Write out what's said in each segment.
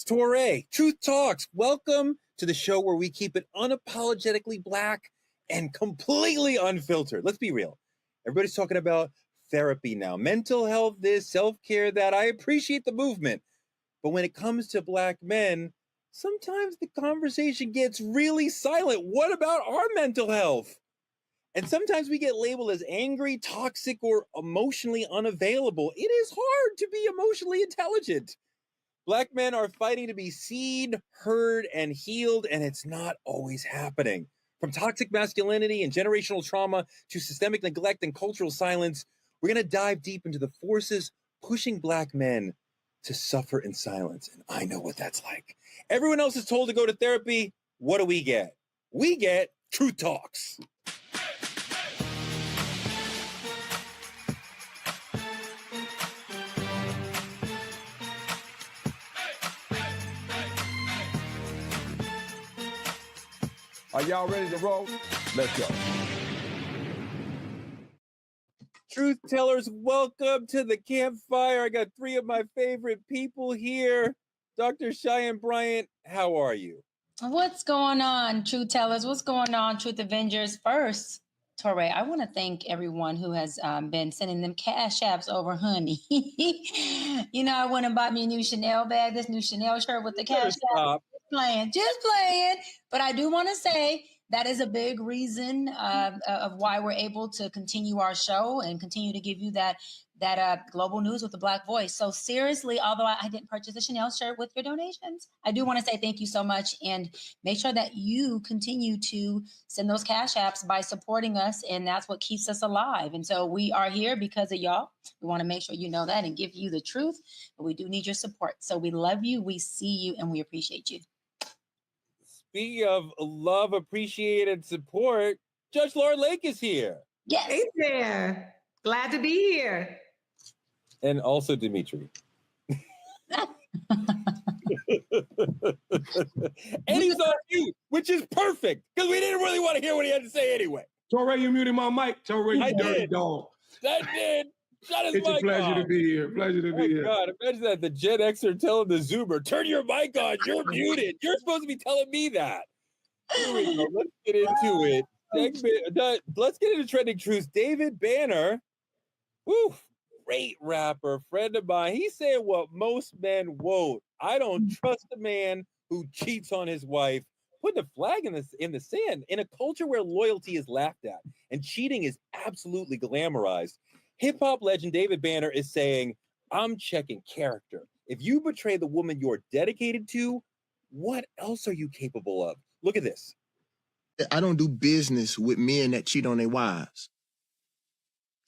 It's Torre, Truth Talks. Welcome to the show where we keep it unapologetically black and completely unfiltered. Let's be real. Everybody's talking about therapy now. Mental health this, self-care that. I appreciate the movement. But when it comes to black men, sometimes the conversation gets really silent. What about our mental health? And sometimes we get labeled as angry, toxic, or emotionally unavailable. It is hard to be emotionally intelligent. Black men are fighting to be seen, heard, and healed, and it's not always happening. From toxic masculinity and generational trauma to systemic neglect and cultural silence, we're going to dive deep into the forces pushing black men to suffer in silence. And I know what that's like. Everyone else is told to go to therapy. What do we get? We get Truth Talks. Are y'all ready to roll? Let's go. Truth tellers, welcome to the campfire. I got three of my favorite people here. Dr. Shay and Bryant, how are you? What's going on, Truth tellers? What's going on, Truth Avengers? First, Torre, I want to thank everyone who has been sending them cash apps over, honey. I went and bought me a new Chanel bag, this new Chanel shirt with the cash app. Just playing. But I do want to say that is a big reason of why we're able to continue our show and continue to give you that global news with the Black voice. So seriously, although I didn't purchase a Chanel shirt with your donations, I do want to say thank you so much and make sure that you continue to send those cash apps by supporting us. And that's what keeps us alive. And so we are here because of y'all. We want to make sure you know that and give you the truth, but we do need your support. So we love you, we see you, and we appreciate you. Speaking of love, appreciated support, Judge Laura Lake is here. Yes. Hey there. Glad to be here. And also Dimitri. And he's on mute, which is perfect, because we didn't really want to hear what he had to say anyway. Torre, you muted my mic. Torre, you dirty dog. That did. Shut his It's mic a pleasure off. to be here. Pleasure to be here. God, imagine that the Gen Xer telling the Zoomer, turn your mic on, you're muted. You're supposed to be telling me that. Here we go. Let's get into it. Let's get into trending truths. David Banner, great rapper, friend of mine. He's saying what most men won't. I don't trust a man who cheats on his wife. Put the flag in the sand. In a culture where loyalty is laughed at and cheating is absolutely glamorized, hip-hop legend David Banner is saying, I'm checking character. If you betray the woman you're dedicated to, what else are you capable of? Look at this. I don't do business with men that cheat on their wives.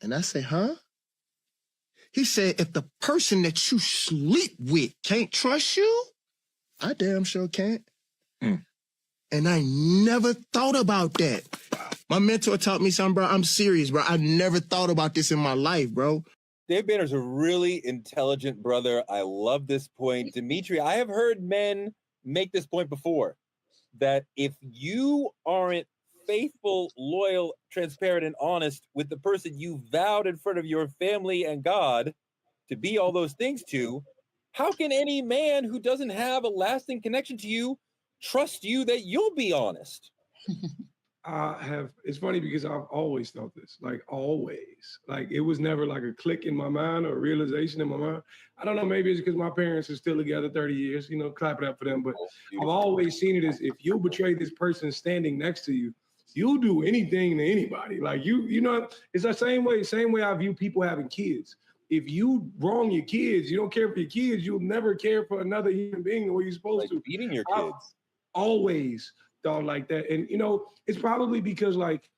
And I say, huh? He said, if the person that you sleep with can't trust you, I damn sure can't. And I never thought about that. My mentor taught me something, bro. I'm serious, bro. I never thought about this in my life, bro. Dave Banner's a really intelligent brother. I love this point. Dimitri, I have heard men make this point before, that if you aren't faithful, loyal, transparent, and honest with the person you vowed in front of your family and God to be all those things to, how can any man who doesn't have a lasting connection to you trust you that you'll be honest? It's funny because I've always thought this, like always. Like it was never like a click in my mind or a realization in my mind. I don't know, maybe it's because my parents are still together 30 years, clap it up for them. But I've always seen it as if you betray this person standing next to you, you'll do anything to anybody. Like it's the same way I view people having kids. If you wrong your kids, you don't care for your kids, you'll never care for another human being the way you're supposed to. Beating your kids. I've always thought like that. And, it's probably because like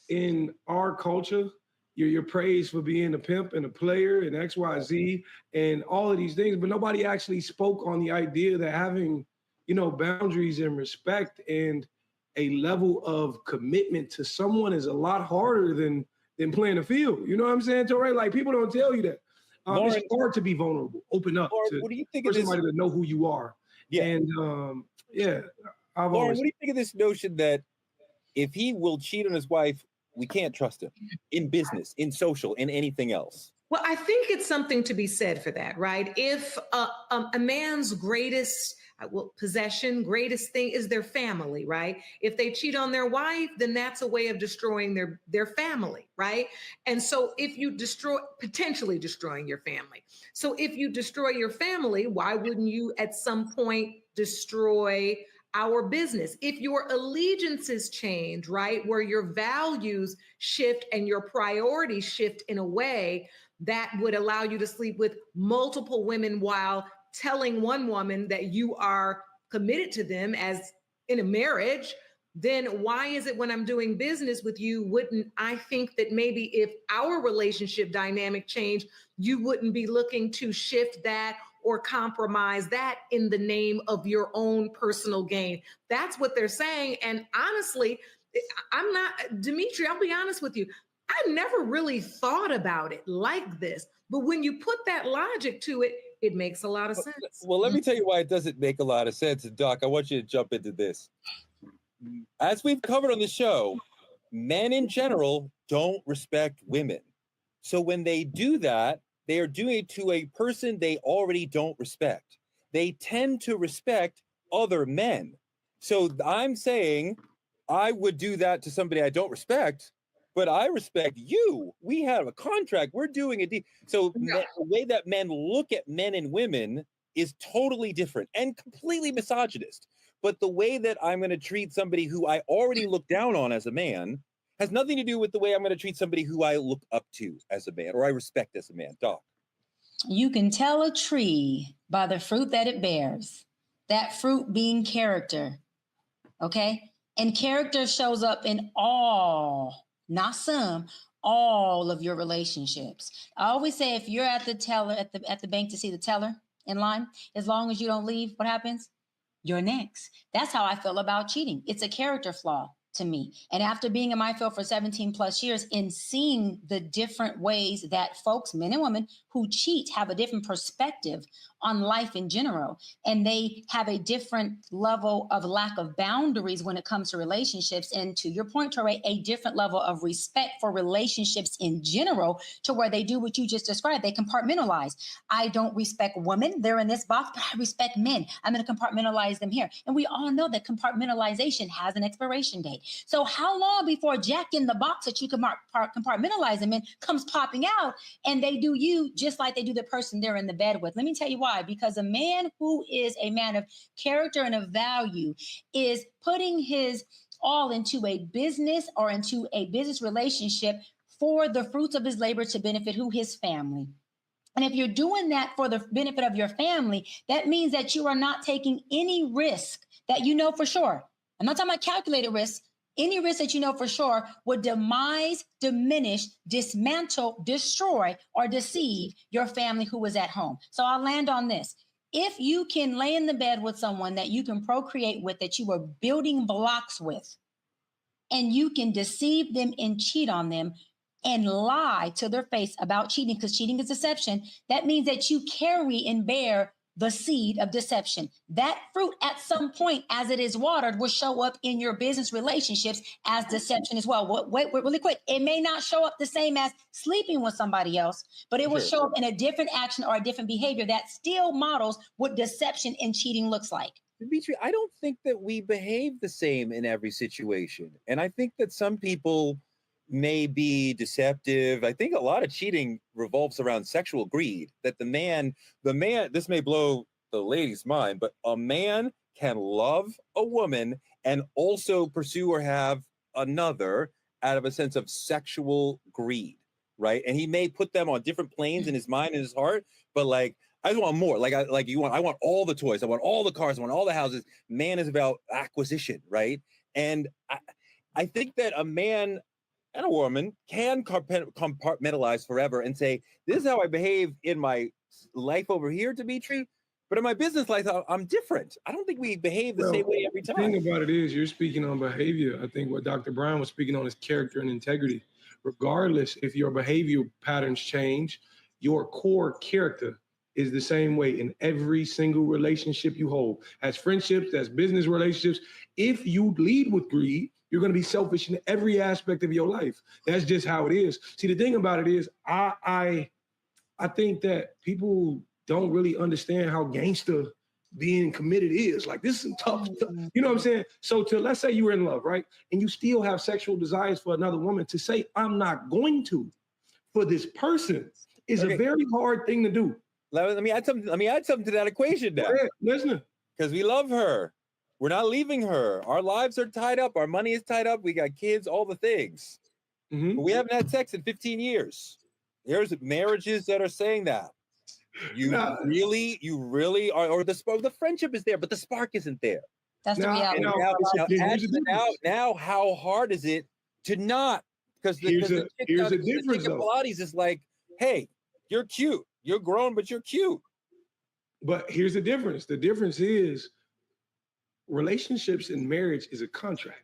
in our culture, you're praised for being a pimp and a player and X, Y, Z and all of these things, but nobody actually spoke on the idea that having, boundaries and respect and a level of commitment to someone is a lot harder than playing a field. You know what I'm saying, Torre? Like people don't tell you that. It's hard to be vulnerable, open up Lauren, to what do you think for of this? somebody to know who you are. Yeah. And Lauren, what do you think of this notion that if he will cheat on his wife, we can't trust him in business, in social, in anything else? Well, I think it's something to be said for that, right? If a man's greatest possession, greatest thing is their family, right? If they cheat on their wife, then that's a way of destroying their family, right? And so if you potentially destroying your family. So if you destroy your family, why wouldn't you at some point destroy our business? If your allegiances change, right, where your values shift and your priorities shift in a way that would allow you to sleep with multiple women while telling one woman that you are committed to them as in a marriage, then why is it when I'm doing business with you, wouldn't I think that maybe if our relationship dynamic changed, you wouldn't be looking to shift that or compromise that in the name of your own personal gain? That's what they're saying. And honestly, I'm not, Dimitri, I'll be honest with you. I never really thought about it like this. But when you put that logic to it, it makes a lot of sense. Well, let me tell you why it doesn't make a lot of sense. And Doc, I want you to jump into this. As we've covered on the show, men in general don't respect women. So when they do that, they are doing it to a person they already don't respect. They tend to respect other men. So I'm saying I would do that to somebody I don't respect, but I respect you. We have a contract. We're doing a deal. So the way that men look at men and women is totally different and completely misogynist. But the way that I'm going to treat somebody who I already look down on as a man has nothing to do with the way I'm going to treat somebody who I look up to as a man or I respect as a man. Doc. You can tell a tree by the fruit that it bears, that fruit being character. Okay? And character shows up in all, not some, all of your relationships. I always say if you're at the teller at the bank to see the teller in line, as long as you don't leave, what happens? You're next. That's how I feel about cheating. It's a character flaw to me. And after being in my field for 17 plus years and seeing the different ways that folks, men and women who cheat, have a different perspective on life in general, and they have a different level of lack of boundaries when it comes to relationships. And to your point, Touré, a different level of respect for relationships in general, to where they do what you just described. They compartmentalize. I don't respect women. They're in this box, but I respect men. I'm going to compartmentalize them here. And we all know that compartmentalization has an expiration date. So how long before Jack in the box that you compartmentalize them in comes popping out, and they do you just like they do the person they're in the bed with? Let me tell you why. Because a man who is a man of character and of value is putting his all into a business or into a business relationship for the fruits of his labor to benefit his family. And if you're doing that for the benefit of your family, that means that you are not taking any risk that you know for sure. I'm not talking about calculated risk. Any risk that you know for sure would demise, diminish, dismantle, destroy, or deceive your family who is at home. So I'll land on this. If you can lay in the bed with someone that you can procreate with, that you are building blocks with, and you can deceive them and cheat on them and lie to their face about cheating, because cheating is deception, that means that you carry and bear the seed of deception. That fruit at some point, as it is watered, will show up in your business relationships as deception as well. Wait, really quick. It may not show up the same as sleeping with somebody else, but it will show up in a different action or a different behavior that still models what deception and cheating looks like. Dimitri, I don't think that we behave the same in every situation. And I think that some people may be deceptive. I think a lot of cheating revolves around sexual greed, that the man, this may blow the lady's mind, but a man can love a woman and also pursue or have another out of a sense of sexual greed, right? And he may put them on different planes in his mind and his heart, but like, I just want more. I want all the toys. I want all the cars. I want all the houses. Man is about acquisition, right? And I think that a man and a woman can compartmentalize forever and say, this is how I behave in my life over here, Dimitri, but in my business life, I'm different. I don't think we behave the same way every time. The thing about it is you're speaking on behavior. I think what Dr. Brown was speaking on is character and integrity. Regardless if your behavior patterns change, your core character is the same way in every single relationship you hold. As friendships, as business relationships, if you lead with greed, you're going to be selfish in every aspect of your life. That's just how it is. See, the thing about it is, I I think that people don't really understand how gangster being committed is. Like, this is tough. You know what I'm saying? So let's say you were in love, right? And you still have sexual desires for another woman, to say, I'm not going to for this person is a very hard thing to do. Let me add something to that equation now. Listen. Because we love her. We're not leaving her. Our lives are tied up. Our money is tied up. We got kids, all the things. But we haven't had sex in 15 years. There's marriages that are saying that. You really are, or the friendship is there, but the spark isn't there. That's the reality. Now, how hard is it to not? Because here's a difference, though. Pilates is like, hey, you're cute. You're grown, but you're cute. But here's the difference. The difference is relationships and marriage is a contract.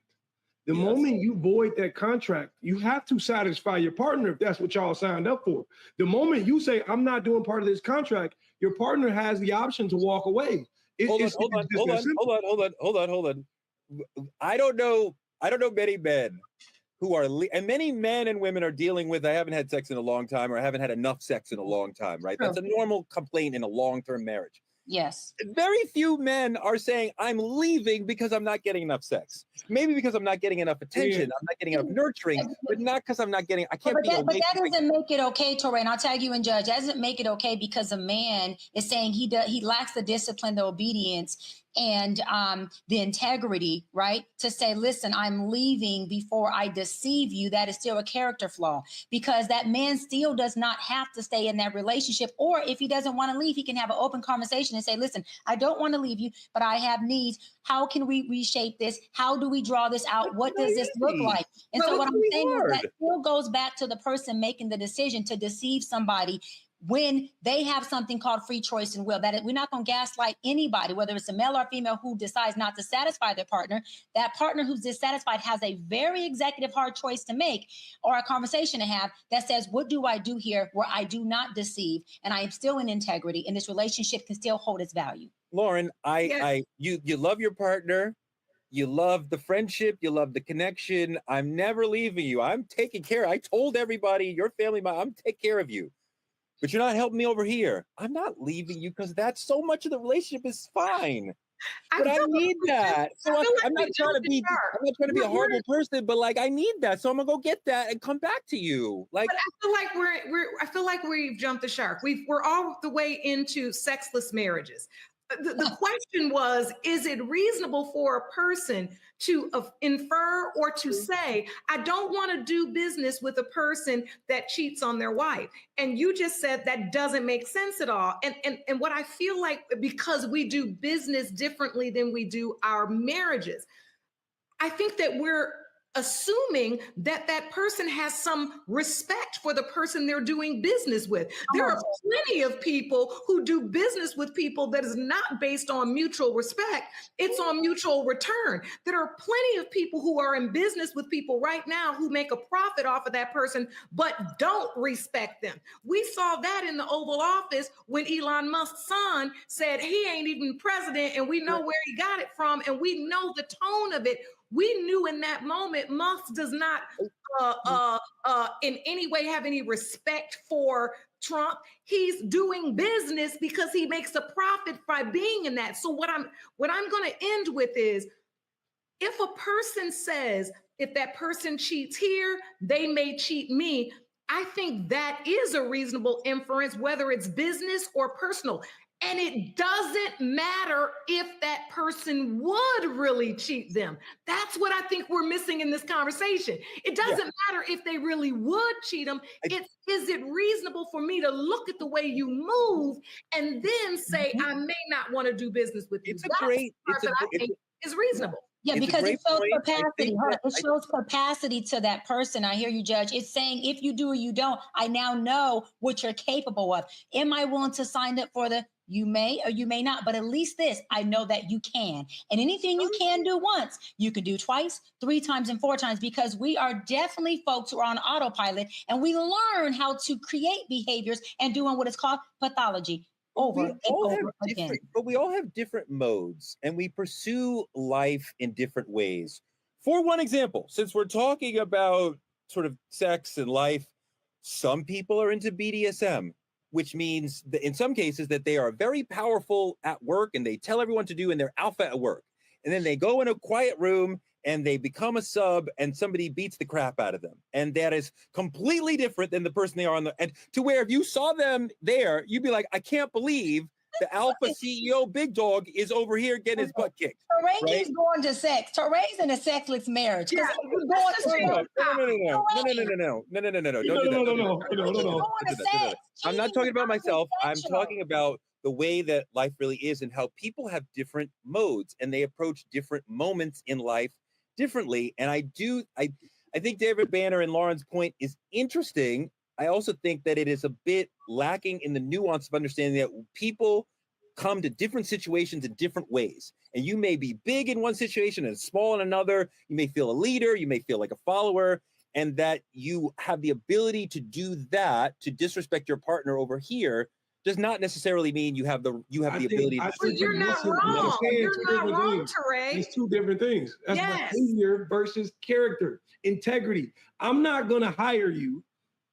The moment you void that contract, you have to satisfy your partner if that's what y'all signed up for. The moment you say, I'm not doing part of this contract, your partner has the option to walk away. Hold on. I don't know many men who are, and many men and women are dealing with, I haven't had sex in a long time, or I haven't had enough sex in a long time, right? That's a normal complaint in a long-term marriage. Yes. Very few men are saying, I'm leaving because I'm not getting enough sex. Maybe because I'm not getting enough attention, I'm not getting enough nurturing, but not because I'm not getting, I can't be But that doesn't make it okay, Torre, and I'll tag you and Judge. That doesn't make it okay because a man is saying he lacks the discipline, the obedience, and the integrity, right? To say, listen, I'm leaving before I deceive you. That is still a character flaw, because that man still does not have to stay in that relationship. Or if he doesn't want to leave, he can have an open conversation and say, listen, I don't want to leave you, but I have needs. How can we reshape this? How do we draw this out? What does this look like? And so what I'm saying is that still goes back to the person making the decision to deceive somebody when they have something called free choice and will. That is, we're not going to gaslight anybody, whether it's a male or female who decides not to satisfy their partner. That partner who's dissatisfied has a very executive hard choice to make, or a conversation to have that says, what do I do here where I do not deceive and I am still in integrity and this relationship can still hold its value? Lauren, you love your partner. You love the friendship. You love the connection. I'm never leaving you. I'm taking care. I told everybody, your family, I'm taking care of you. But you're not helping me over here. I'm not leaving you because that's so much of the relationship is fine. But I need that. So I'm not trying to be a horrible person, but like I need that. So I'm gonna go get that and come back to you. Like, but I feel like we've jumped the shark. We're all the way into sexless marriages. The question was, is it reasonable for a person to infer or to say, I don't want to do business with a person that cheats on their wife? And you just said that doesn't make sense at all. And what I feel like, because we do business differently than we do our marriages, I think that we're assuming that that person has some respect for the person they're doing business with. There are plenty of people who do business with people that is not based on mutual respect. It's on mutual return. There are plenty of people who are in business with people right now who make a profit off of that person, but don't respect them. We saw that in the Oval Office when Elon Musk's son said he ain't even president, and we know where he got it from, and we know the tone of it. We knew in that moment Musk does not in any way have any respect for Trump. He's doing business because he makes a profit by being in that. So what I'm going to end with is, if a person says, if that person cheats here, they may cheat me, I think that is a reasonable inference, whether it's business or personal. And it doesn't matter if that person would really cheat them. That's what I think we're missing in this conversation. It doesn't matter if they really would cheat them. Is it reasonable for me to look at the way you move and then say, I may not want to do business with you? I think is reasonable. Yeah, because it shows capacity. It shows capacity to that person. I hear you, Judge. It's saying, if you do or you don't, I now know what you're capable of. Am I willing to sign up for the you may or you may not, but at least this, I know that you can. And anything you can do once, you can do twice, 3 times, and 4 times, because we are definitely folks who are on autopilot, and we learn how to create behaviors and doing what is called pathology. Over again. But we all have different modes, and we pursue life in different ways. For one example, since we're talking about sort of sex and life, some people are into BDSM. which means that in some cases that they are very powerful at work and they tell everyone to do and they're alpha at work. And then they go in a quiet room and they become a sub and somebody beats the crap out of them. And that is completely different than the person they are on the, and to where if you saw them there, you'd be like, I can't believe the alpha CEO big dog is over here getting his butt kicked. Torre keeps going to sex. Torre's in a sexless marriage. No. I'm not talking about myself. I'm talking about the way that life really is and how people have different modes and they approach different moments in life differently. And I think David Banner and Lauren's point is interesting. I also think that it is a bit lacking in the nuance of understanding that people come to different situations in different ways. And you may be big in one situation and small in another. You may feel a leader, you may feel like a follower, and that you have the ability to do that, to disrespect your partner over here, does not necessarily mean you have the ability to. But you're not wrong. You're not wrong, Teray. It's two different things. That's behavior versus character, integrity. I'm not going to hire you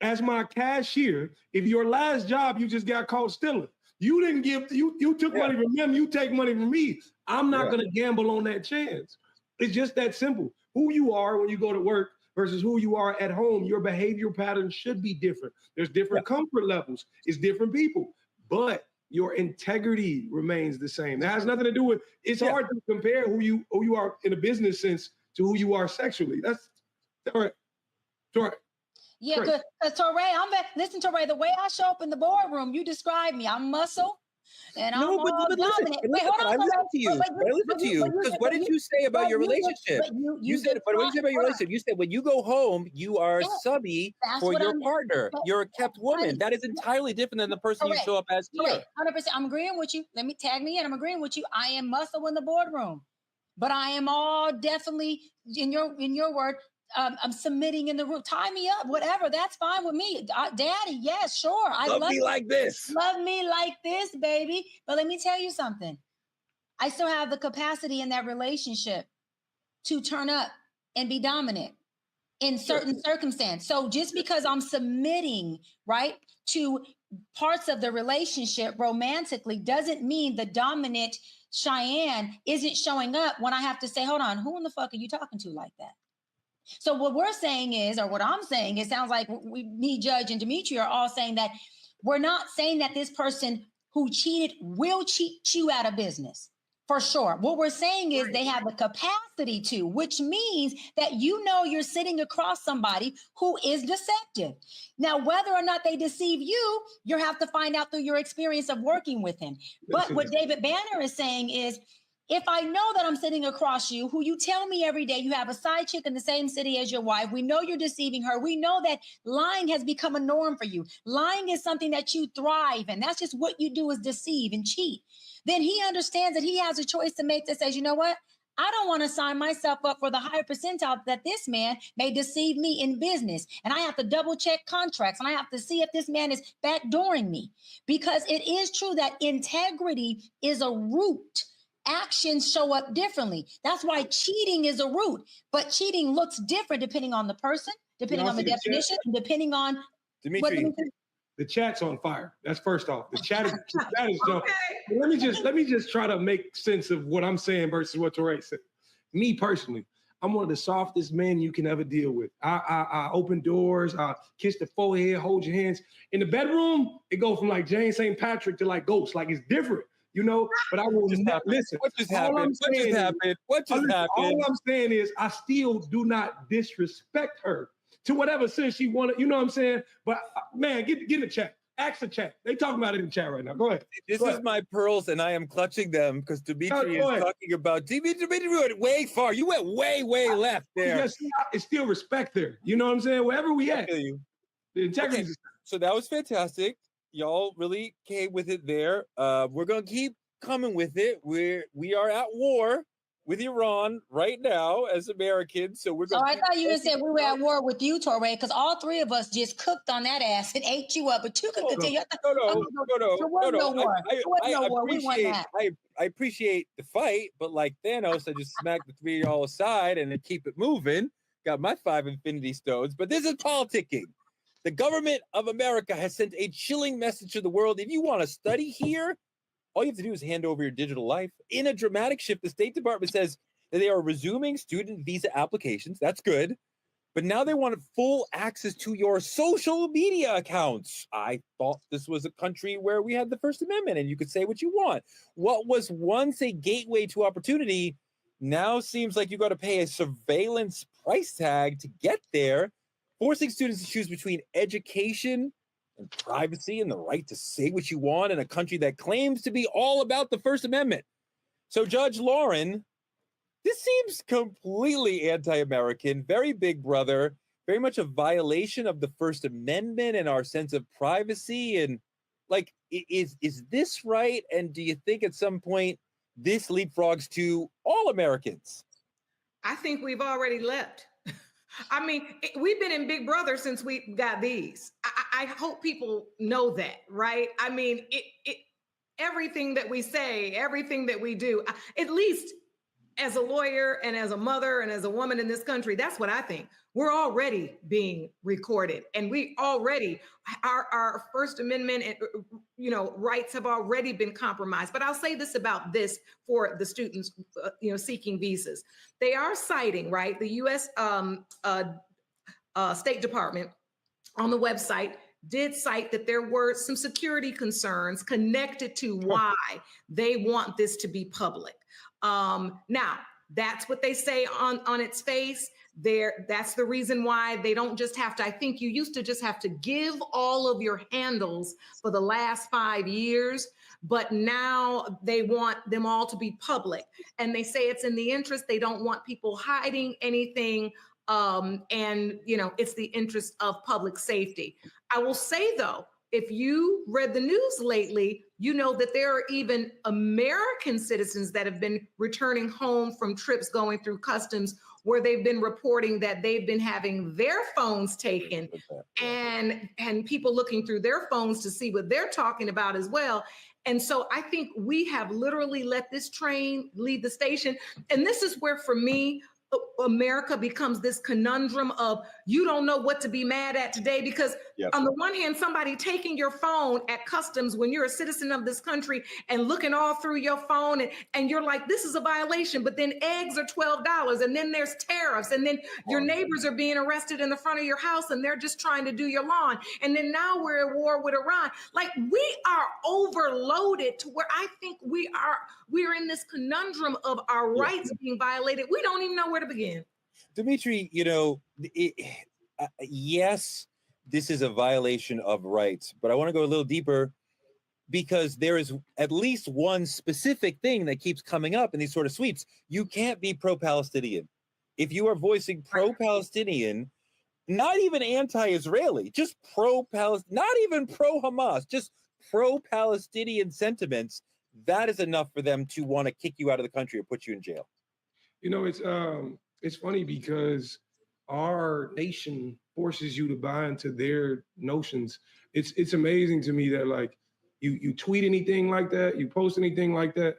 as my cashier if your last job you just got caught stealing. You didn't give, you took money from them, you take money from me. I'm not going to gamble on that chance. It's just that simple. Who you are when you go to work versus who you are at home, your behavior patterns should be different. There's different comfort levels. It's different people, but your integrity remains the same. That has nothing to do with, it's hard to compare who you are in a business sense to who you are sexually. That's all right. All right. Yeah, because Torre, listen, Torre, the way I show up in the boardroom, you describe me. I'm muscle and I'm all dominant. Wait, hold on. I listen to you. I listen to you. Because what did you say about your relationship? You said, but what did you say about your relationship? You said when you go home, you are subby for your partner. You're a kept woman. That is entirely different than the person you show up as here. 100%. I'm agreeing with you. Let me tag me in. I'm agreeing with you. I am muscle in the boardroom, but I am all definitely in your word. I'm submitting in the room. Tie me up, whatever. That's fine with me. Daddy, yes, sure. I love me like this. Love me like this, baby. But let me tell you something. I still have the capacity in that relationship to turn up and be dominant in certain circumstances. So just because I'm submitting, right, to parts of the relationship romantically doesn't mean the dominant Cheyenne isn't showing up when I have to say, hold on, who in the fuck are you talking to like that? So what we're saying is, or what I'm saying, it sounds like me, Judge, and Dimitri are all saying that we're not saying that this person who cheated will cheat you out of business, for sure. What we're saying is they have the capacity to, which means that you're sitting across somebody who is deceptive. Now, whether or not they deceive you, you have to find out through your experience of working with him. But what David Banner is saying is, if I know that I'm sitting across you, who you tell me every day you have a side chick in the same city as your wife, we know you're deceiving her. We know that lying has become a norm for you. Lying is something that you thrive in. That's just what you do, is deceive and cheat. Then he understands that he has a choice to make that says, you know what? I don't want to sign myself up for the higher percentile that this man may deceive me in business. And I have to double check contracts and I have to see if this man is backdooring me, because it is true that integrity is a root. Actions show up differently. That's why cheating is a root, but cheating looks different depending on the person, depending on the definition, and depending on Dimitri. The chat's on fire. That's first off. The chat is jumping. Let me just try to make sense of what I'm saying versus what Torre said. Me personally, I'm one of the softest men you can ever deal with. I open doors, I kiss the forehead, hold your hands. In the bedroom, it goes from like Jane St. Patrick to like Ghost. Like, it's different. But I will not listen. What just happened? What just happened? All I'm saying is I still do not disrespect her to whatever sense she wanted. You know what I'm saying? But man, get in the chat. Ask the chat. They talking about it in the chat right now. Go ahead. This is my pearls, and I am clutching them because Dimitri is talking about Dimitri went way far. You went way left there. Yes, it's still respect there. You know what I'm saying? Wherever we at. The integrity. Okay, so that was fantastic. Y'all really came with it there. We're gonna keep coming with it. We are at war with Iran right now as Americans. So we're going. I thought you said we were at war with you, Torre, because all three of us just cooked on that ass and ate you up. But you can continue. I appreciate the fight, but like Thanos, I just smacked the three of y'all aside and then keep it moving. Got my 5 Infinity Stones, but this is politicking. The government of America has sent a chilling message to the world. If you want to study here, all you have to do is hand over your digital life. In a dramatic shift, the State Department says that they are resuming student visa applications. That's good. But now they want full access to your social media accounts. I thought this was a country where we had the First Amendment and you could say what you want. What was once a gateway to opportunity now seems like you got to pay a surveillance price tag to get there, forcing students to choose between education and privacy and the right to say what you want in a country that claims to be all about the First Amendment. So, Judge Lauren, this seems completely anti-American, very big brother, very much a violation of the First Amendment and our sense of privacy. And like, is this right? And do you think at some point this leapfrogs to all Americans? I think we've already leapt. I mean, we've been in Big Brother since we got these. I hope people know that, right? I mean, everything that we say, everything that we do, at least as a lawyer and as a mother and as a woman in this country, that's what I think. We're already being recorded, and we already, our First Amendment, rights have already been compromised. But I'll say this about this for the students, seeking visas. They are citing, right, the U.S. State Department on the website did cite that there were some security concerns connected to why they want this to be public. Now, that's what they say on its face. That's the reason why they don't just have to, I think you used to just have to give all of your handles for the last 5 years, but now they want them all to be public. And they say it's in the interest. They don't want people hiding anything. It's the interest of public safety. I will say, though, if you read the news lately, you know that there are even American citizens that have been returning home from trips going through customs where they've been reporting that they've been having their phones taken and people looking through their phones to see what they're talking about as well. And so I think we have literally let this train leave the station. And this is where, for me, America becomes this conundrum of you don't know what to be mad at today, because on the one hand, somebody taking your phone at customs when you're a citizen of this country and looking all through your phone and you're like, this is a violation, but then eggs are $12 and then there's tariffs and then your neighbors are being arrested in the front of your house and they're just trying to do your lawn. And then now we're at war with Iran. Like, we are overloaded to where I think we're in this conundrum of our rights being violated. We don't even know where to begin. Dimitri, yes, this is a violation of rights, but I want to go a little deeper because there is at least one specific thing that keeps coming up in these sort of sweeps. You can't be pro-Palestinian. If you are voicing pro-Palestinian, not even anti-Israeli, just pro-Palestinian, not even pro-Hamas, just pro-Palestinian sentiments, that is enough for them to want to kick you out of the country or put you in jail. It's funny because our nation forces you to buy into their notions. It's amazing to me that, like, you tweet anything like that, you post anything like that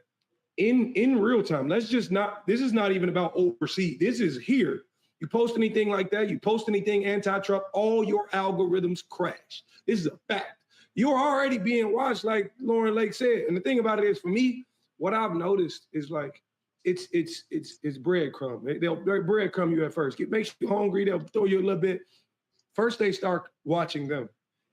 in real time. This is not even about overseas. This is here. You post anything like that, you post anything anti-Trump, all your algorithms crash. This is a fact. You're already being watched, like Lauren Lake said. And the thing about it is, for me, what I've noticed is, like, it's breadcrumb. They'll breadcrumb you at first. It makes you hungry. They'll throw you a little bit. First, they start watching them.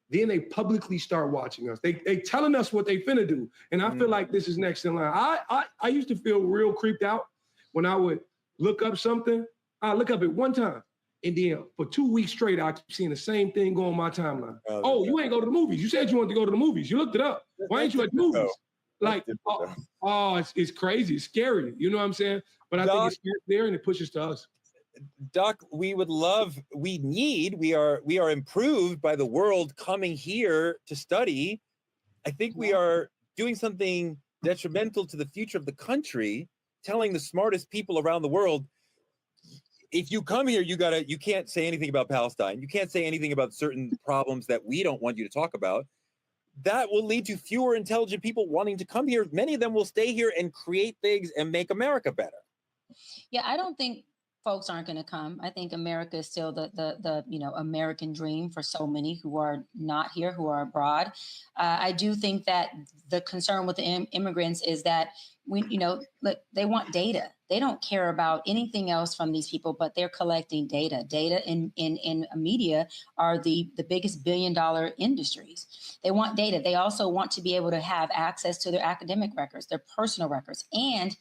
Then they publicly start watching us. They telling us what they finna do. And I feel like this is next in line. I used to feel real creeped out when I would look up something. I look up it one time. And then for 2 weeks straight, I keep seeing the same thing go on my timeline. Oh, you ain't go to the movies. You said you wanted to go to the movies. You looked it up. Why ain't you at the movies? Like, it's crazy. It's scary. You know what I'm saying? But I think it's there and it pushes to us. Doc, we are improved by the world coming here to study. I think we are doing something detrimental to the future of the country, telling the smartest people around the world, if you come here, you can't say anything about Palestine. You can't say anything about certain problems that we don't want you to talk about. That will lead to fewer intelligent people wanting to come here. Many of them will stay here and create things and make America better. Yeah, I don't think folks aren't going to come. I think America is still the American dream for so many who are not here, who are abroad. I do think that the concern with the immigrants is that look, they want data. They don't care about anything else from these people, but they're collecting data. Data in media are the biggest billion-dollar industries. They want data. They also want to be able to have access to their academic records, their personal records, and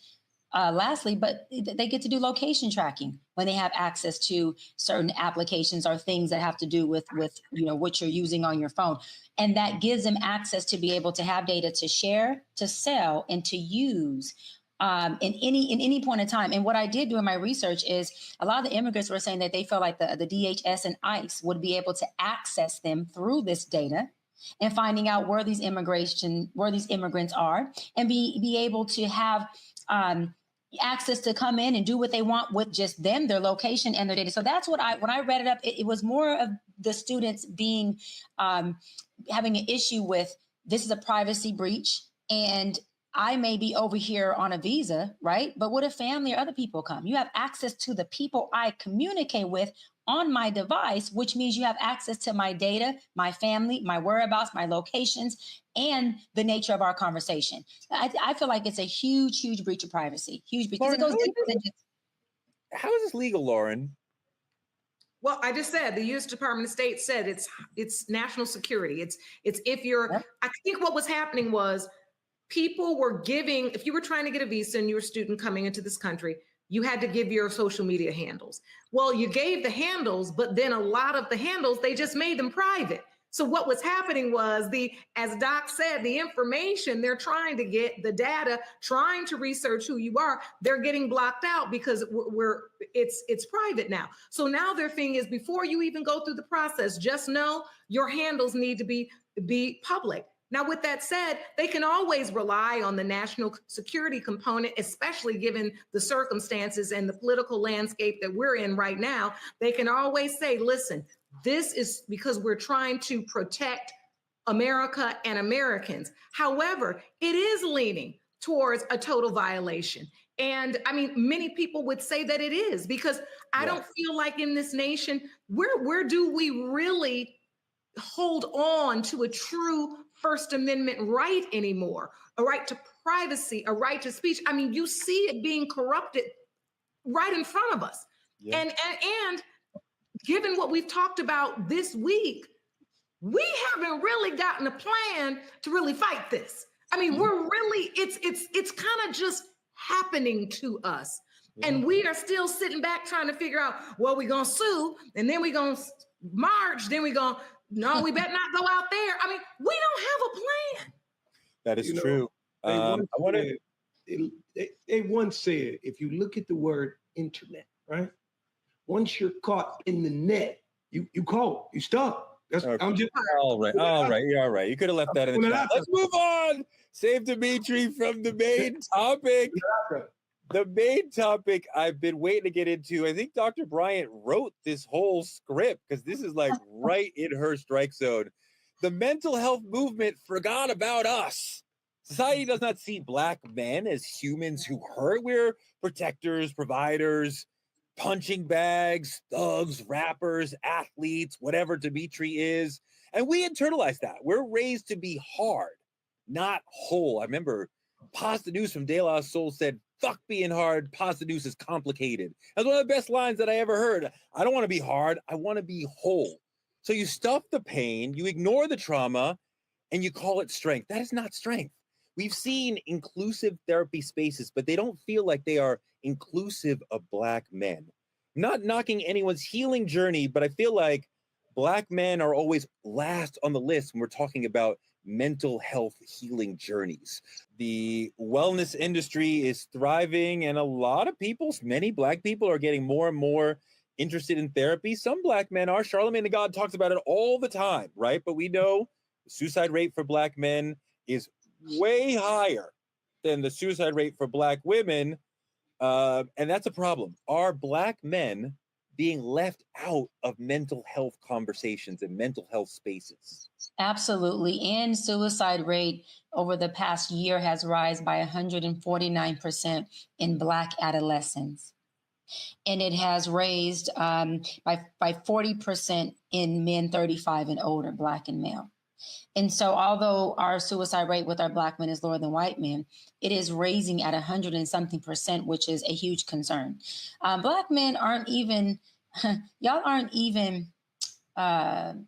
lastly, but they get to do location tracking when they have access to certain applications or things that have to do with what you're using on your phone. And that gives them access to be able to have data to share, to sell, and to use in any point in time. And what I did do in my research is a lot of the immigrants were saying that they felt like the DHS and ICE would be able to access them through this data and finding out where these immigrants are, and be able to have access to come in and do what they want with just them, their location and their data. So that's what when I read it up, it was more of the students being having an issue with, this is a privacy breach, and I may be over here on a visa, right? But what if family or other people come? You have access to the people I communicate with on my device, which means you have access to my data, my family, my whereabouts, my locations, and the nature of our conversation. I feel like it's a huge, huge breach of privacy. Huge, because it goes deeper than just. How is this legal, Lauren? Well, I just said the U.S. Department of State said it's national security. It's if you're. Yep. I think what was happening was people were giving. If you were trying to get a visa and you're a student coming into this country, you had to give your social media handles. Well, you gave the handles, but then a lot of the handles, they just made them private. So what was happening was as Doc said, the information they're trying to get, the data, trying to research who you are, they're getting blocked out because it's private now. So now their thing is, before you even go through the process, just know your handles need to be public. Now, with that said, they can always rely on the national security component, especially given the circumstances and the political landscape that we're in right now. They can always say, listen, this is because we're trying to protect America and Americans. However, it is leaning towards a total violation. And I mean, many people would say that it is, because I don't feel like in this nation, where do we really hold on to a true First Amendment right anymore? A right to privacy, a right to speech. I mean, you see it being corrupted right in front of us. Yeah. And given what we've talked about this week, we haven't really gotten a plan to really fight this. I mean, we're really, it's kind of just happening to us. Yeah. And we are still sitting back trying to figure out, well, we're going to sue, and then we're going to march, then we're going to, no, we better not go out there. I mean, we don't have a plan. That is true. They once said, if you look at the word internet, right? Once you're caught in the net, you caught, you stuck. That's okay. I'm just all right. You're all right. You could have left that in the chat. Let's move on. Save Dimitri from the main topic. The main topic I've been waiting to get into. I think Dr. Bryant wrote this whole script because this is like right in her strike zone. The mental health movement forgot about us. Society does not see Black men as humans who hurt. We're protectors, providers, punching bags, thugs, rappers, athletes, whatever Dimitri is. And we internalize that. We're raised to be hard, not whole. I remember Pasta News from De La Soul said, fuck being hard, Pasta News is complicated. That's one of the best lines that I ever heard. I don't want to be hard, I want to be whole. So you stuff the pain, you ignore the trauma, and you call it strength. That is not strength. We've seen inclusive therapy spaces, but they don't feel like they are inclusive of Black men. I'm not knocking anyone's healing journey, but I feel like Black men are always last on the list when we're talking about mental health healing journeys. The wellness industry is thriving, and a lot of people, many Black people, are getting more and more interested in therapy. Some Black men are. Charlamagne the God talks about it all the time, right? But we know the suicide rate for Black men is way higher than the suicide rate for Black women. And that's a problem. Are Black men being left out of mental health conversations and mental health spaces? Absolutely. And suicide rate over the past year has risen by 149% in Black adolescents. and it has raised by 40% in men 35 and older, Black and male. And so although our suicide rate with our Black men is lower than white men, it is raising at 100 and something percent, which is a huge concern. Black men aren't even, y'all aren't even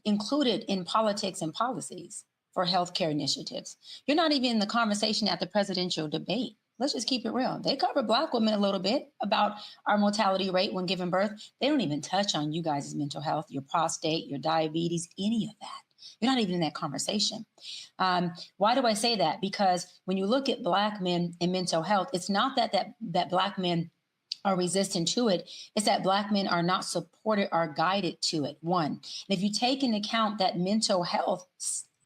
included in politics and policies for healthcare initiatives. You're not even in the conversation at the presidential debate. Let's just keep it real. They cover Black women a little bit about our mortality rate when giving birth. They don't even touch on you guys' mental health, your prostate, your diabetes, any of that. You're not even in that conversation. Why do I say that? Because when you look at Black men and mental health, it's not that Black men are resistant to it. It's that Black men are not supported or guided to it. One, and if you take into account that mental health,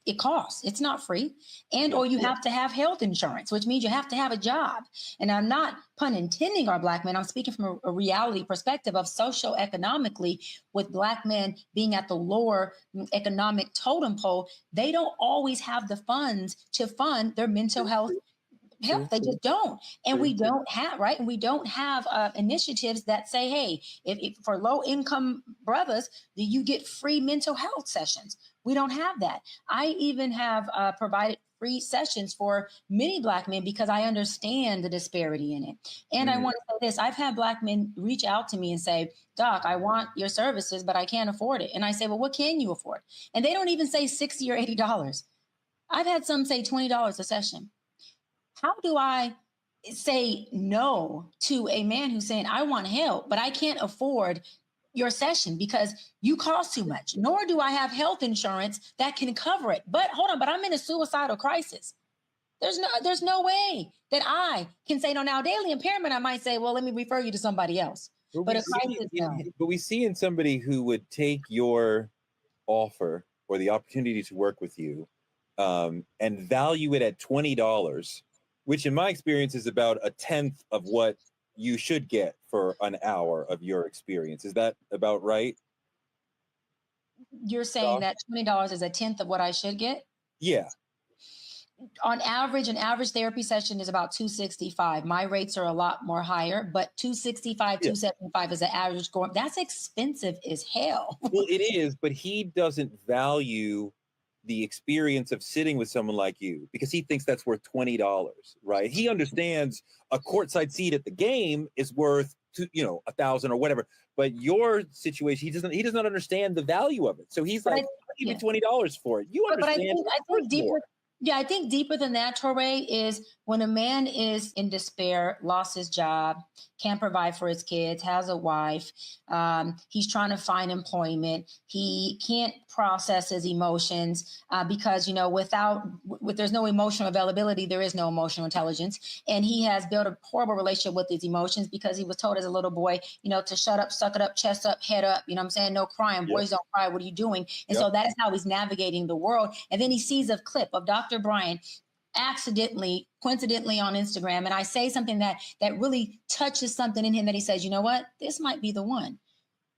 it costs. It's not free. And or you have to have health insurance, which means you have to have a job. And I'm not, pun intending, our Black men. I'm speaking from a reality perspective of socio-economically, with Black men being at the lower economic totem pole, they don't always have the funds to fund their mental health. They just don't. And we don't have, right? And we don't have initiatives that say, hey, if for low income brothers, you get free mental health sessions. We don't have that. I even have provided free sessions for many Black men because I understand the disparity in it. And I want to say this, I've had Black men reach out to me and say, Doc, I want your services, but I can't afford it. And I say, well, what can you afford? And they don't even say $60 or $80. I've had some say $20 a session. How do I say no to a man who's saying, I want help, but I can't afford your session because you cost too much, nor do I have health insurance that can cover it. But hold on, but I'm in a suicidal crisis. There's no way that I can say no. Now, daily impairment, I might say, well, let me refer you to somebody else. But a crisis, no. But we see in somebody who would take your offer or the opportunity to work with you and value it at $20, which in my experience is about a tenth of what you should get for an hour of your experience. Is that about right? You're saying that $20 is a tenth of what I should get? Yeah. On average, an average therapy session is about $265. My rates are a lot more higher, but $265, $275 is an average going. That's expensive as hell. Well, it is, but he doesn't value the experience of sitting with someone like you because he thinks that's worth $20, right? He understands a courtside seat at the game is worth $1,000 or whatever, but your situation, he does not understand the value of it. So he's like, I'll give you $20 for it. You understand? But I think deeper. Yeah, I think deeper than that, Touré, is when a man is in despair, lost his job, can't provide for his kids, has a wife, he's trying to find employment, he can't process his emotions because, there's no emotional availability, there is no emotional intelligence. And he has built a horrible relationship with his emotions because he was told as a little boy, to shut up, suck it up, chest up, head up, you know what I'm saying? No crying, boys don't cry, what are you doing? And so that is how he's navigating the world. And then he sees a clip of Dr. Brian coincidentally on Instagram. And I say something that really touches something in him that he says, you know what, this might be the one.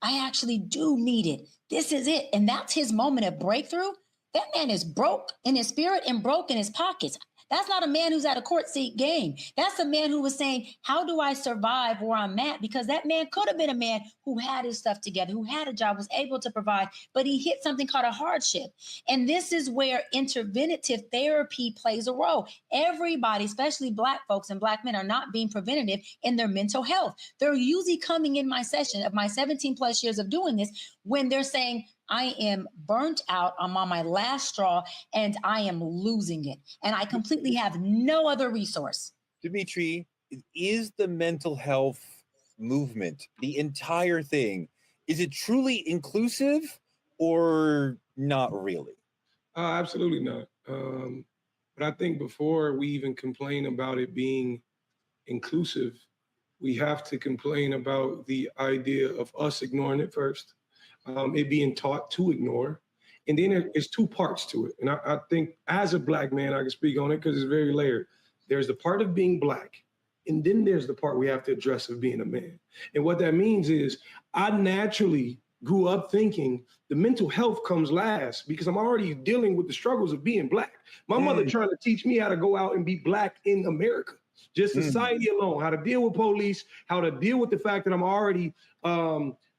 I actually do need it. This is it. And that's his moment of breakthrough. That man is broke in his spirit and broke in his pockets. That's not a man who's at a court seat game. That's a man who was saying, how do I survive where I'm at? Because that man could have been a man who had his stuff together, who had a job, was able to provide, but he hit something called a hardship. And this is where interventive therapy plays a role. Everybody, especially Black folks and Black men, are not being preventative in their mental health. They're usually coming in my session of my 17 plus years of doing this when they're saying, I am burnt out. I'm on my last straw and I am losing it. And I completely have no other resource. Dimitri, is the mental health movement, the entire thing, is it truly inclusive or not really? Absolutely not. But I think before we even complain about it being inclusive, we have to complain about the idea of us ignoring it first. It being taught to ignore. And then there's two parts to it. And I think as a Black man, I can speak on it because it's very layered. There's the part of being Black, and then there's the part we have to address of being a man. And what that means is I naturally grew up thinking the mental health comes last because I'm already dealing with the struggles of being Black. My mother trying to teach me how to go out and be Black in America. Just society alone, how to deal with police, how to deal with the fact that I'm already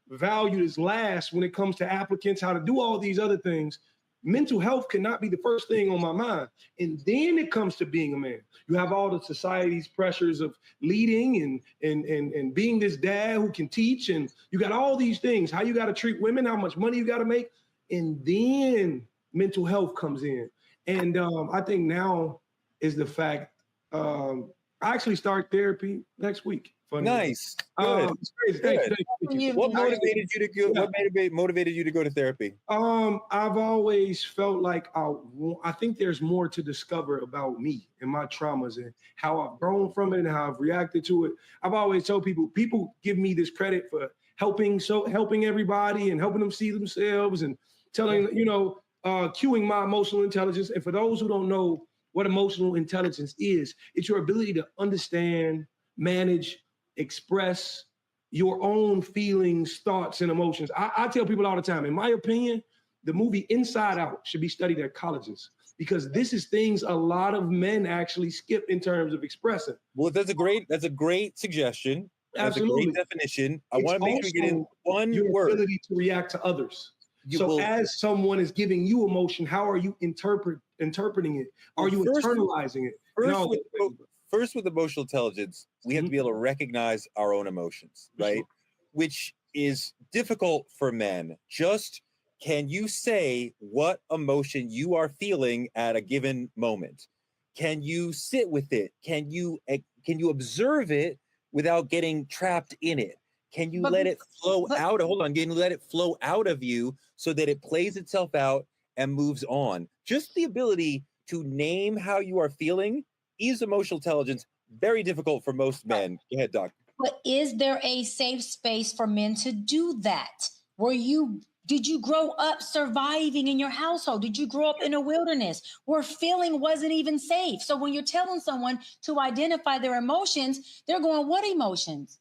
valued as last when it comes to applicants, how to do all these other things. Mental health cannot be the first thing on my mind. And then it comes to being a man. You have all the society's pressures of leading and being this dad who can teach. And you got all these things, how you got to treat women, how much money you got to make. And then mental health comes in. And I think now is the fact, I actually start therapy next week. Funny. Nice. Good. It's crazy. Thank you. What motivated you to go? What motivated you to go to therapy? I've always felt like I think there's more to discover about me and my traumas and how I've grown from it and how I've reacted to it. I've always told people give me this credit for helping everybody and helping them see themselves and telling, cueing my emotional intelligence. And for those who don't know what emotional intelligence is, it's your ability to understand, manage, express your own feelings, thoughts, and emotions. I tell people all the time, in my opinion, the movie Inside Out should be studied at colleges because this is things a lot of men actually skip in terms of expressing. Well, that's a great suggestion. That's Absolutely. a great definition. I want to make sure we get in one your word. Ability to react to others. As someone is giving you emotion, how are you interpreting it? Are you internalizing it? First, with emotional intelligence, we have to be able to recognize our own emotions, right? Sure. Which is difficult for men. Just can you say what emotion you are feeling at a given moment? Can you sit with it? Can you observe it without getting trapped in it? Can you let it flow out? Can you let it flow out of you so that it plays itself out and moves on? Just the ability to name how you are feeling is emotional intelligence. Very difficult for most men. Go ahead, Doc. But is there a safe space for men to do that? Did you grow up surviving in your household? Did you grow up in a wilderness where feeling wasn't even safe? So when you're telling someone to identify their emotions, they're going, what emotions?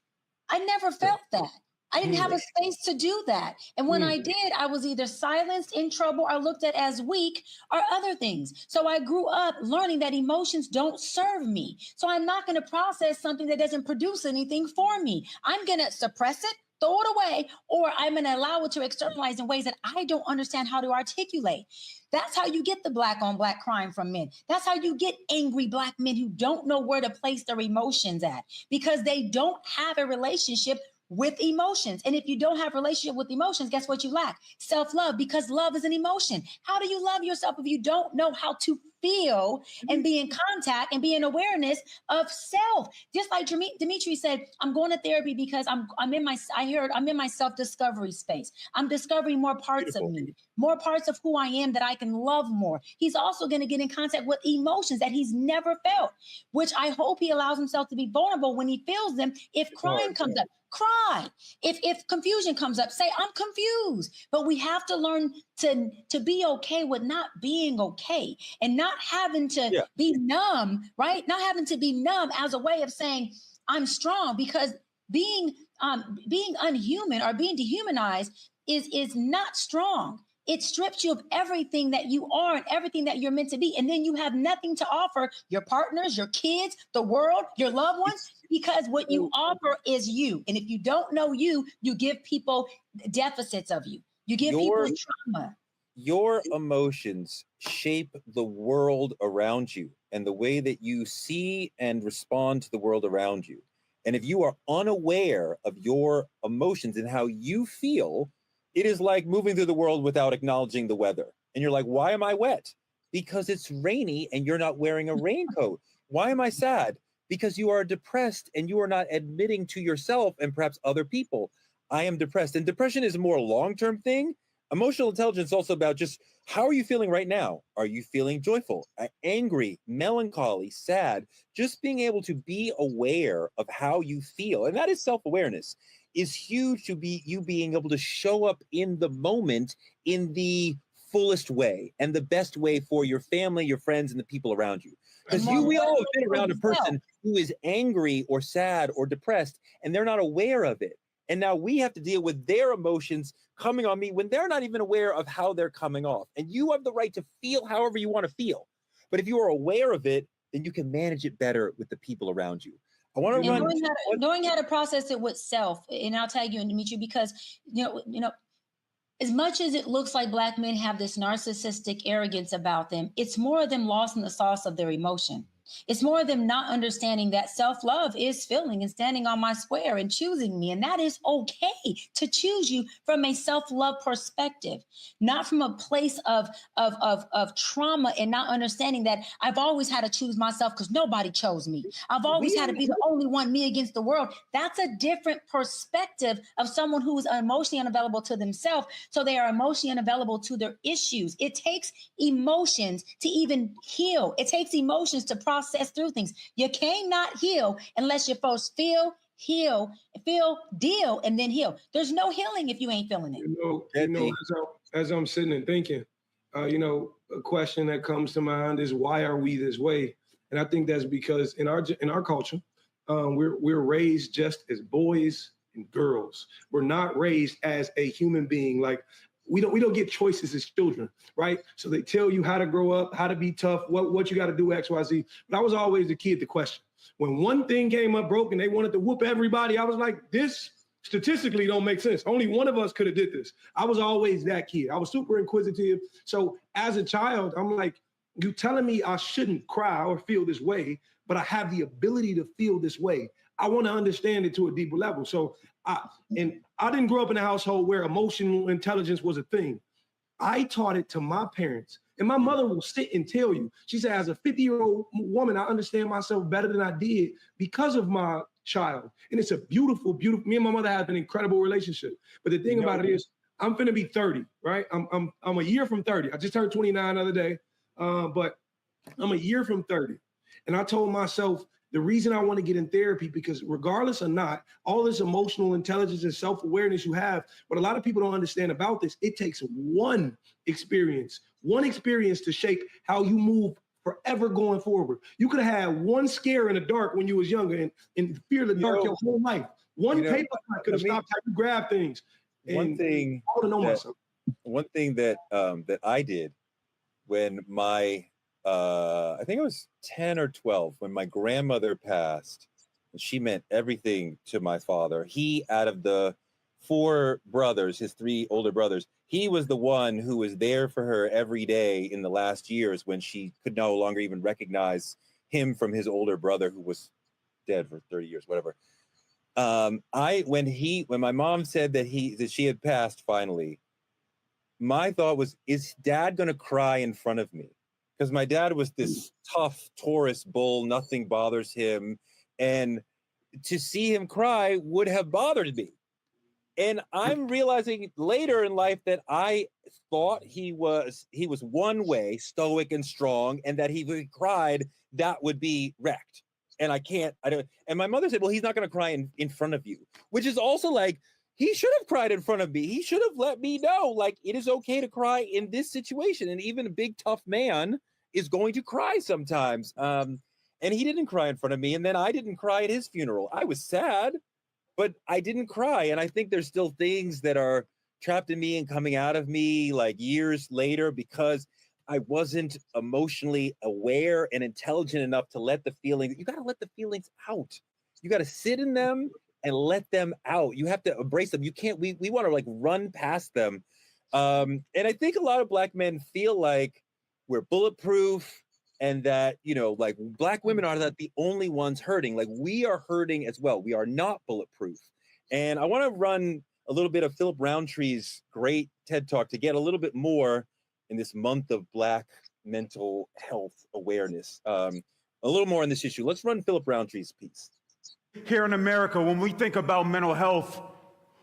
I never felt that. I didn't have a space to do that. And when I did, I was either silenced, in trouble, or looked at as weak or other things. So I grew up learning that emotions don't serve me. So I'm not going to process something that doesn't produce anything for me. I'm going to suppress it, throw it away, or I'm going to allow it to externalize in ways that I don't understand how to articulate. That's how you get the black on black crime from men. That's how you get angry black men who don't know where to place their emotions at because they don't have a relationship with emotions. And if you don't have a relationship with emotions, guess what you lack? Self-love, because love is an emotion. How do you love yourself if you don't know how to feel and be in contact and be in awareness of self? Just like Dimitri said, I'm going to therapy because I'm in my self-discovery space. I'm discovering more parts of me, more parts of who I am that I can love more. He's also going to get in contact with emotions that he's never felt, which I hope he allows himself to be vulnerable when he feels them. If crying comes up, cry. If confusion comes up, say, I'm confused. But we have to learn to be okay with not being okay and not having to be numb, right? Not having to be numb as a way of saying, I'm strong, because being unhuman or being dehumanized is not strong. It strips you of everything that you are and everything that you're meant to be. And then you have nothing to offer your partners, your kids, the world, your loved ones, because what you offer is you. And if you don't know you, you give people deficits of you. You give people trauma. Your emotions shape the world around you and the way that you see and respond to the world around you. And if you are unaware of your emotions and how you feel, it is like moving through the world without acknowledging the weather. And you're like, why am I wet? Because it's rainy and you're not wearing a raincoat. Why am I sad? Because you are depressed and you are not admitting to yourself and perhaps other people, I am depressed. And depression is a more long-term thing. Emotional intelligence is also about just how are you feeling right now? Are you feeling joyful, angry, melancholy, sad? Just being able to be aware of how you feel. And that is self-awareness. Is huge to be you being able to show up in the moment in the fullest way and the best way for your family, your friends, and the people around you. Because we all have been around a person who is angry or sad or depressed, and they're not aware of it. And now we have to deal with their emotions coming on me when they're not even aware of how they're coming off. And you have the right to feel however you want to feel. But if you are aware of it, then you can manage it better with the people around you. I want to run knowing how to process it with self, and I'll tag you and Dimitri, because you know, as much as it looks like Black men have this narcissistic arrogance about them, it's more of them lost in the sauce of their emotion. It's more of them not understanding that self-love is feeling and standing on my square and choosing me. And that is okay to choose you from a self-love perspective, not from a place of trauma and not understanding that I've always had to choose myself because nobody chose me. I've always had to be the only one, me against the world. That's a different perspective of someone who is emotionally unavailable to themselves. So they are emotionally unavailable to their issues. It takes emotions to even heal. It takes emotions to process through things. You cannot heal unless you first feel, deal, and then heal. There's no healing if you ain't feeling it. As I'm sitting and thinking, a question that comes to mind is, why are we this way? And I think that's because in our culture, we're raised just as boys and girls. We're not raised as a human being. Like, we don't get choices as children, right? So they tell you how to grow up, how to be tough, what you got to do, X, Y, Z. But I was always the kid to question. When one thing came up broke and they wanted to whoop everybody, I was like, this statistically don't make sense. Only one of us could have did this. I was always that kid. I was super inquisitive. So as a child, I'm like, you telling me I shouldn't cry or feel this way, but I have the ability to feel this way. I want to understand it to a deeper level. So I didn't grow up in a household where emotional intelligence was a thing. I taught it to my parents. And my mother will sit and tell you, she said, as a 50-year-old woman, I understand myself better than I did because of my child. And it's a beautiful, beautiful, me and my mother have an incredible relationship. But the thing about it is, I'm finna be 30, right? I'm a year from 30. I just turned 29 the other day, but I'm a year from 30. And I told myself, the reason I want to get in therapy, because regardless or not, all this emotional intelligence and self-awareness you have, what a lot of people don't understand about this, it takes one experience to shape how you move forever going forward. You could have had one scare in the dark when you was younger and fear the dark your whole life. One paper cut could have stopped how you grab things. One thing that I did when my I think I was 10 or 12 when my grandmother passed, and she meant everything to my father. He, out of the 4 brothers, his 3 older brothers, he was the one who was there for her every day in the last years when she could no longer even recognize him from his older brother who was dead for 30 years, whatever. When my mom said that she had passed finally, my thought was, is Dad going to cry in front of me? Because my dad was this tough Taurus bull, nothing bothers him. And to see him cry would have bothered me. And I'm realizing later in life that I thought he was one way, stoic and strong, and that if he cried, that would be wrecked. And I don't. And my mother said, well, he's not going to cry in front of you, which is also like, he should have cried in front of me. He should have let me know, like, it is okay to cry in this situation. And even a big, tough man is going to cry sometimes. And he didn't cry in front of me. And then I didn't cry at his funeral. I was sad, but I didn't cry. And I think there's still things that are trapped in me and coming out of me like years later because I wasn't emotionally aware and intelligent enough to let the feelings, you got to let the feelings out. You got to sit in them and let them out. You have to embrace them. You can't, we want to like run past them. And I think a lot of Black men feel like we're bulletproof and that, like Black women are not the only ones hurting. Like we are hurting as well. We are not bulletproof. And I want to run a little bit of Philip Roundtree's great TED Talk to get a little bit more in this month of Black mental health awareness. A little more on this issue. Let's run Philip Roundtree's piece. Here in America, when we think about mental health,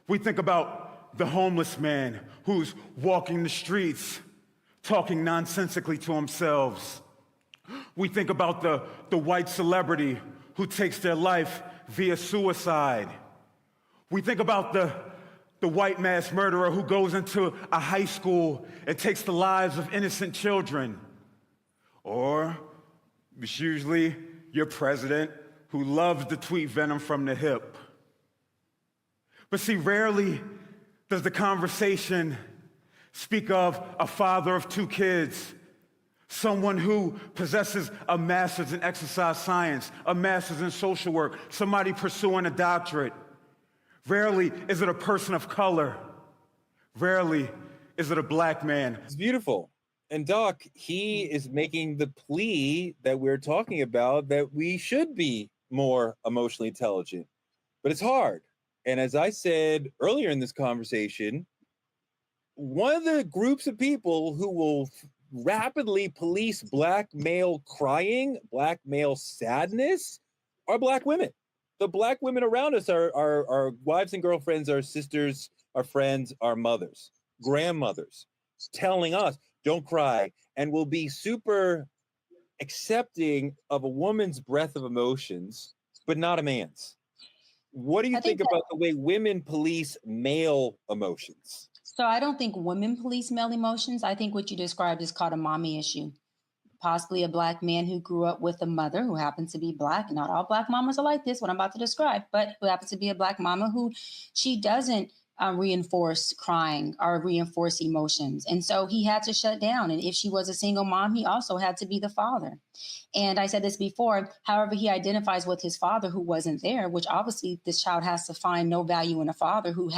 we think about the homeless man who's walking the streets, talking nonsensically to himself. We think about the white celebrity who takes their life via suicide. We think about the white mass murderer who goes into a high school and takes the lives of innocent children. Or it's usually your president who loves to tweet venom from the hip. But see, rarely does the conversation speak of a father of 2 kids, someone who possesses a master's in exercise science, a master's in social work, somebody pursuing a doctorate. Rarely is it a person of color. Rarely is it a black man. It's beautiful. And Doc, he is making the plea that we're talking about, that we should be more emotionally intelligent, but it's hard. And as I said earlier in this conversation, one of the groups of people who will rapidly police black male crying, black male sadness, are black women. The black women around us are our wives and girlfriends, our sisters, our friends, our mothers, grandmothers, telling us, don't cry, and will be super accepting of a woman's breadth of emotions, but not a man's. What do you think about the way women police male emotions? So I don't think women police male emotions. I think what you described is called a mommy issue. Possibly a black man who grew up with a mother who happens to be black. Not all black mamas are like this, what I'm about to describe, but who happens to be a black mama who she doesn't reinforce crying or reinforce emotions. And so he had to shut down. And if she was a single mom, he also had to be the father. And I said this before, however, he identifies with his father who wasn't there, which obviously this child has to find no value in a father who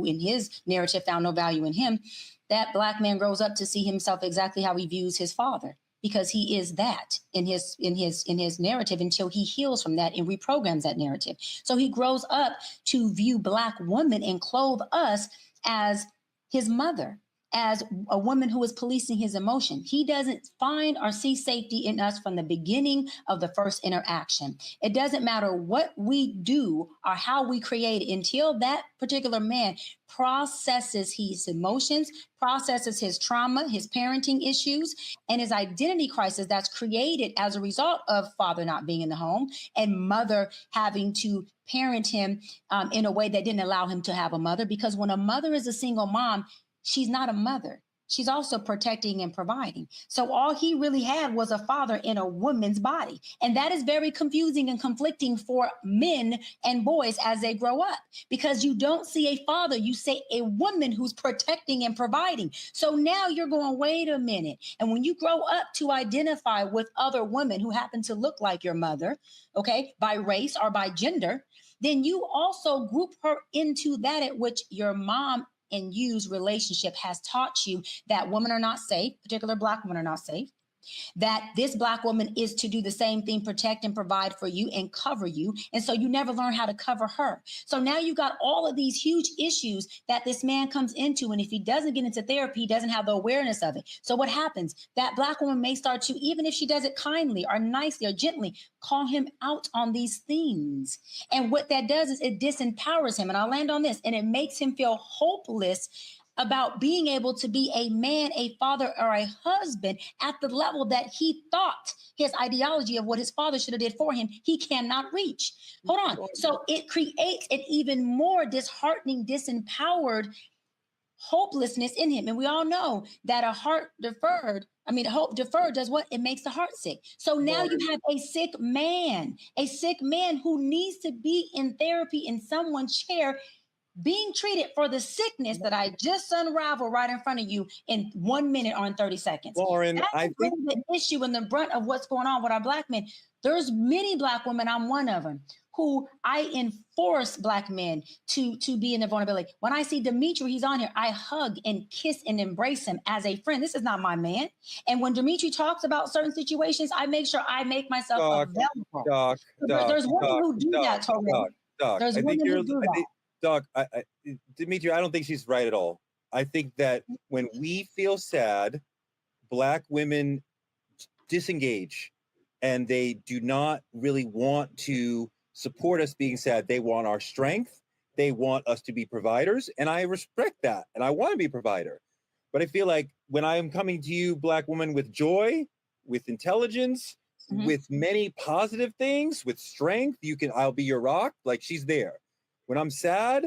in his narrative found no value in him. That black man grows up to see himself exactly how he views his father, because he is that in his narrative until he heals from that and reprograms that narrative. So he grows up to view black women and clothe us as his mother, as a woman who is policing his emotion. He doesn't find or see safety in us from the beginning of the first interaction. It doesn't matter what we do or how we create it until that particular man processes his emotions, processes his trauma, his parenting issues, and his identity crisis that's created as a result of father not being in the home and mother having to parent him in a way that didn't allow him to have a mother. Because when a mother is a single mom, she's not a mother. She's also protecting and providing. So all he really had was a father in a woman's body. And that is very confusing and conflicting for men and boys as they grow up, because you don't see a father, you see a woman who's protecting and providing. So now you're going, wait a minute. And when you grow up to identify with other women who happen to look like your mother, okay, by race or by gender, then you also group her into that at which your mom and you's relationship has taught you that women are not safe, particular black women are not safe, that this black woman is to do the same thing, protect and provide for you and cover you. And so you never learn how to cover her. So now you got all of these huge issues that this man comes into. And if he doesn't get into therapy, he doesn't have the awareness of it. So what happens? That black woman may start to, even if she does it kindly or nicely or gently, call him out on these things. And what that does is it disempowers him. And I'll land on this. And it makes him feel hopeless about being able to be a man, a father, or a husband at the level that he thought his ideology of what his father should have did for him, he cannot reach. Hold on. So it creates an even more disheartening, disempowered hopelessness in him. And we all know that hope deferred does what? It makes the heart sick. So now you have a sick man who needs to be in therapy in someone's chair, being treated for the sickness that I just unraveled right in front of you in 1 minute or in 30 seconds. Lauren, I think the issue and the brunt of what's going on with our black men. There's many black women, I'm one of them, who I enforce black men to be in the vulnerability. When I see Dimitri, he's on here, I hug and kiss and embrace him as a friend. This is not my man. And when Dimitri talks about certain situations, I make sure I make myself available. There's women who do that, Torrey. There's women who do that. Doc, Dimitri, I don't think she's right at all. I think that when we feel sad, black women disengage and they do not really want to support us being sad. They want our strength. They want us to be providers. And I respect that. And I want to be a provider. But I feel like when I am coming to you, black woman, with joy, with intelligence, with many positive things, with strength, I'll be your rock. Like, she's there. When I'm sad,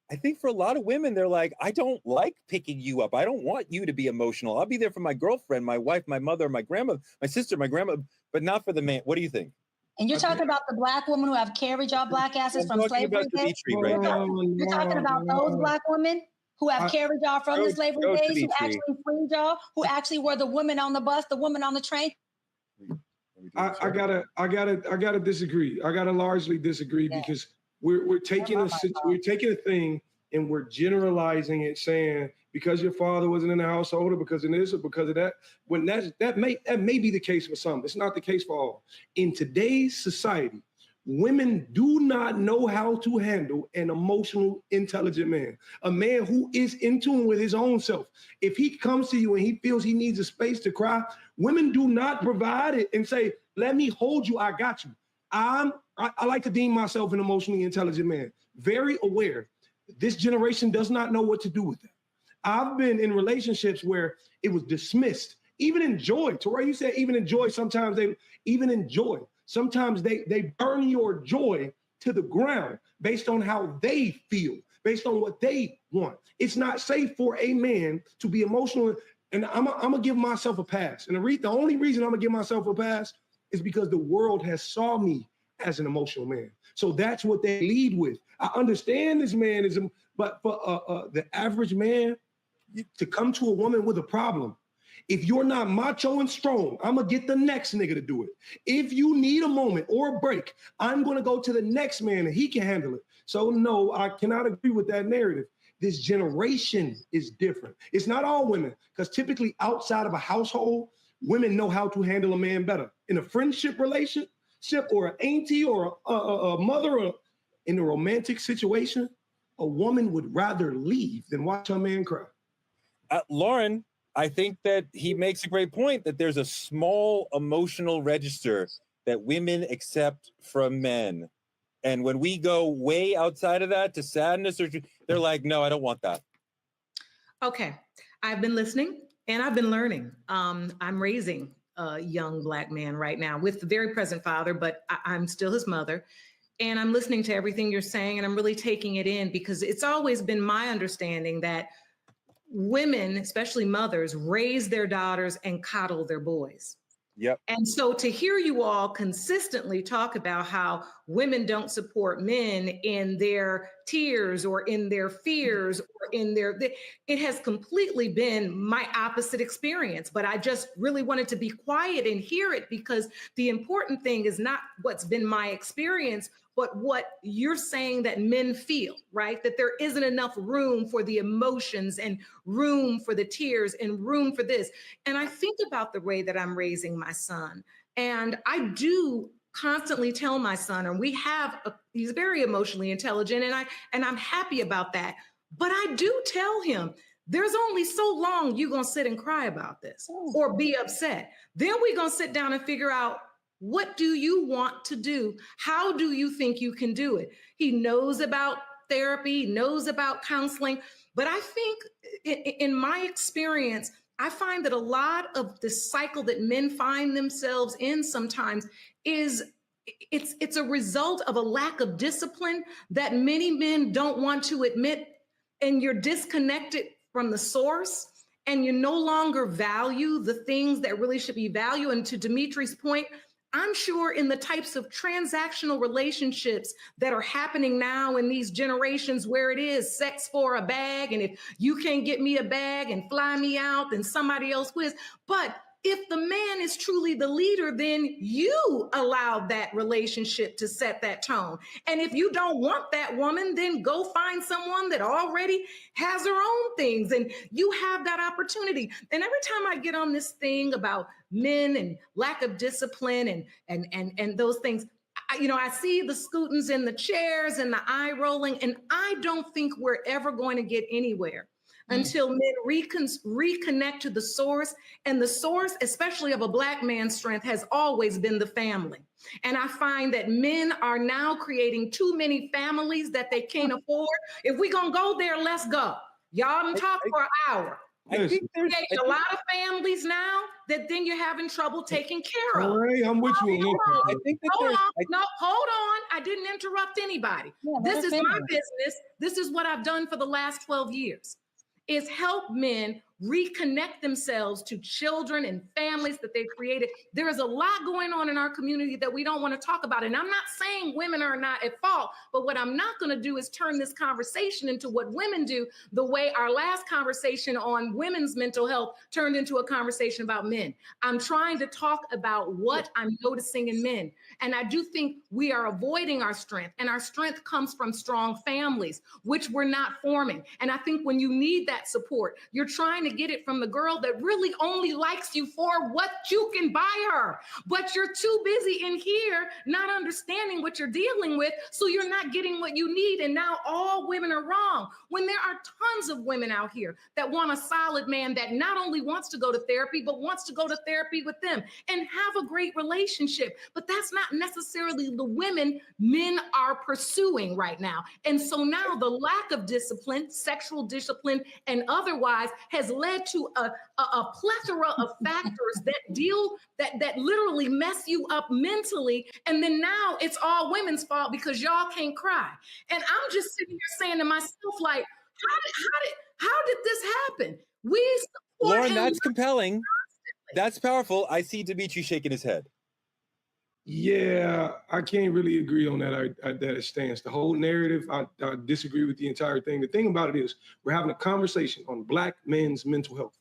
I think for a lot of women, they're like, I don't like picking you up. I don't want you to be emotional. I'll be there for my girlfriend, my wife, my mother, my grandmother, my sister, my grandma, but not for the man. What do you think? And you're talking about the black women who have carried y'all black asses from slavery days? Dimitri right now. You're talking about those black women? who have carried y'all from the slavery days, who actually freed y'all, who actually were the women on the bus, the women on the train. I gotta disagree. I gotta largely disagree because we're taking a thing and we're generalizing it, saying because your father wasn't in the household, or because of this, or because of that. When that may be the case for some. It's not the case for all. In today's society, women do not know how to handle an emotional, intelligent man, a man who is in tune with his own self. If he comes to you and he feels he needs a space to cry, women do not provide it and say, let me hold you, I got you. I like to deem myself an emotionally intelligent man, very aware. This generation does not know what to do with it. I've been in relationships where it was dismissed, even in joy. Torrey, you said even in joy, sometimes they burn your joy to the ground based on how they feel, based on what they want. It's not safe for a man to be emotional. And I'm gonna give myself a pass. And the only reason I'm gonna give myself a pass is because the world has saw me as an emotional man. So that's what they lead with. I understand this man is, but for the average man to come to a woman with a problem, if you're not macho and strong, I'm gonna get the next nigga to do it. If you need a moment or a break, I'm gonna go to the next man and he can handle it. So no, I cannot agree with that narrative. This generation is different. It's not all women, because typically outside of a household, women know how to handle a man better. In a friendship relationship or an auntie or a mother, or in a romantic situation, a woman would rather leave than watch her man cry. Lauren, I think that he makes a great point that there's a small emotional register that women accept from men. And when we go way outside of that to sadness, they're like, no, I don't want that. Okay. I've been listening and I've been learning. I'm raising a young Black man right now with the very present father, but I'm still his mother. And I'm listening to everything you're saying and I'm really taking it in, because it's always been my understanding that women, especially mothers, raise their daughters and coddle their boys. Yep. And so to hear you all consistently talk about how women don't support men in their tears or in their fears or in it has completely been my opposite experience. But I just really wanted to be quiet and hear it, because the important thing is not what's been my experience, but what you're saying that men feel, right? That there isn't enough room for the emotions and room for the tears and room for this. And I think about the way that I'm raising my son. And I do constantly tell my son, and he's very emotionally intelligent, and I'm happy about that. But I do tell him, there's only so long you're gonna sit and cry about this or be upset. Then we're gonna sit down and figure out, what do you want to do? How do you think you can do it? He knows about therapy, knows about counseling, but I think in my experience, I find that a lot of the cycle that men find themselves in sometimes is it's a result of a lack of discipline that many men don't want to admit, and you're disconnected from the source and you no longer value the things that really should be valued. And to Dimitri's point, I'm sure in the types of transactional relationships that are happening now in these generations, where it is sex for a bag, and if you can't get me a bag and fly me out, then somebody else will. But if the man is truly the leader, then you allow that relationship to set that tone. And if you don't want that woman, then go find someone that already has her own things, and you have that opportunity. And every time I get on this thing about men and lack of discipline and those things, I see the scootings in the chairs and the eye rolling, and I don't think we're ever going to get anywhere until men reconnect to the source. And the source, especially of a Black man's strength, has always been the family. And I find that men are now creating too many families that they can't afford. If we're going to go there, let's go. Y'all can talk for an hour. I think there's a lot of families now that then you're having trouble taking care of. All right, I'm with you. I think that Hold on. I didn't interrupt anybody. This is my business. This is what I've done for the last 12 years, is help men reconnect themselves to children and families that they've created. There is a lot going on in our community that we don't want to talk about. And I'm not saying women are not at fault, but what I'm not going to do is turn this conversation into what women do, the way our last conversation on women's mental health turned into a conversation about men. I'm trying to talk about what I'm noticing in men. And I do think we are avoiding our strength, and our strength comes from strong families, which we're not forming. And I think when you need that support, you're trying to get it from the girl that really only likes you for what you can buy her. But you're too busy in here not understanding what you're dealing with, so you're not getting what you need. And now all women are wrong, when there are tons of women out here that want a solid man that not only wants to go to therapy, but wants to go to therapy with them and have a great relationship. But that's not necessarily the women men are pursuing right now. And so now the lack of discipline, sexual discipline, and otherwise has led to a plethora of factors that literally mess you up mentally. And then now it's all women's fault because y'all can't cry. And I'm just sitting here saying to myself, like, how did this happen? We support Lauren, that's compelling. That's powerful. I see Dimitri shaking his head. Yeah, I can't really agree on that stance. The whole narrative, I disagree with the entire thing. The thing about it is we're having a conversation on Black men's mental health,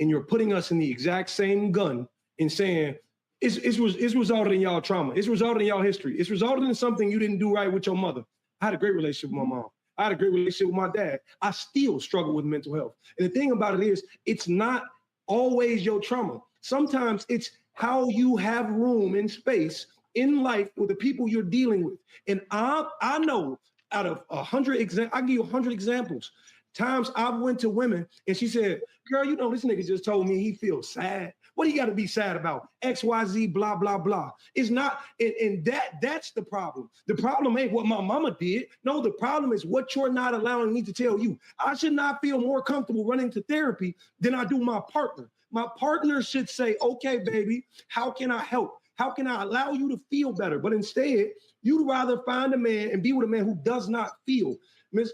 and you're putting us in the exact same gun and saying it's resulted in y'all trauma. It's resulted in y'all history. It's resulted in something you didn't do right with your mother. I had a great relationship with my mom. I had a great relationship with my dad. I still struggle with mental health. And the thing about it is, it's not always your trauma. Sometimes it's how you have room and space in life with the people you're dealing with. And I know out of 100 examples, I give you 100 examples. Times I went to women and she said, girl, you know, this nigga just told me he feels sad. What do you got to be sad about? X, Y, Z, blah, blah, blah. It's not, and that's the problem. The problem ain't what my mama did. No, the problem is what you're not allowing me to tell you. I should not feel more comfortable running to therapy than I do my partner. My partner should say, okay, baby, how can I help? How can I allow you to feel better? But instead, you'd rather find a man and be with a man who does not feel. Miss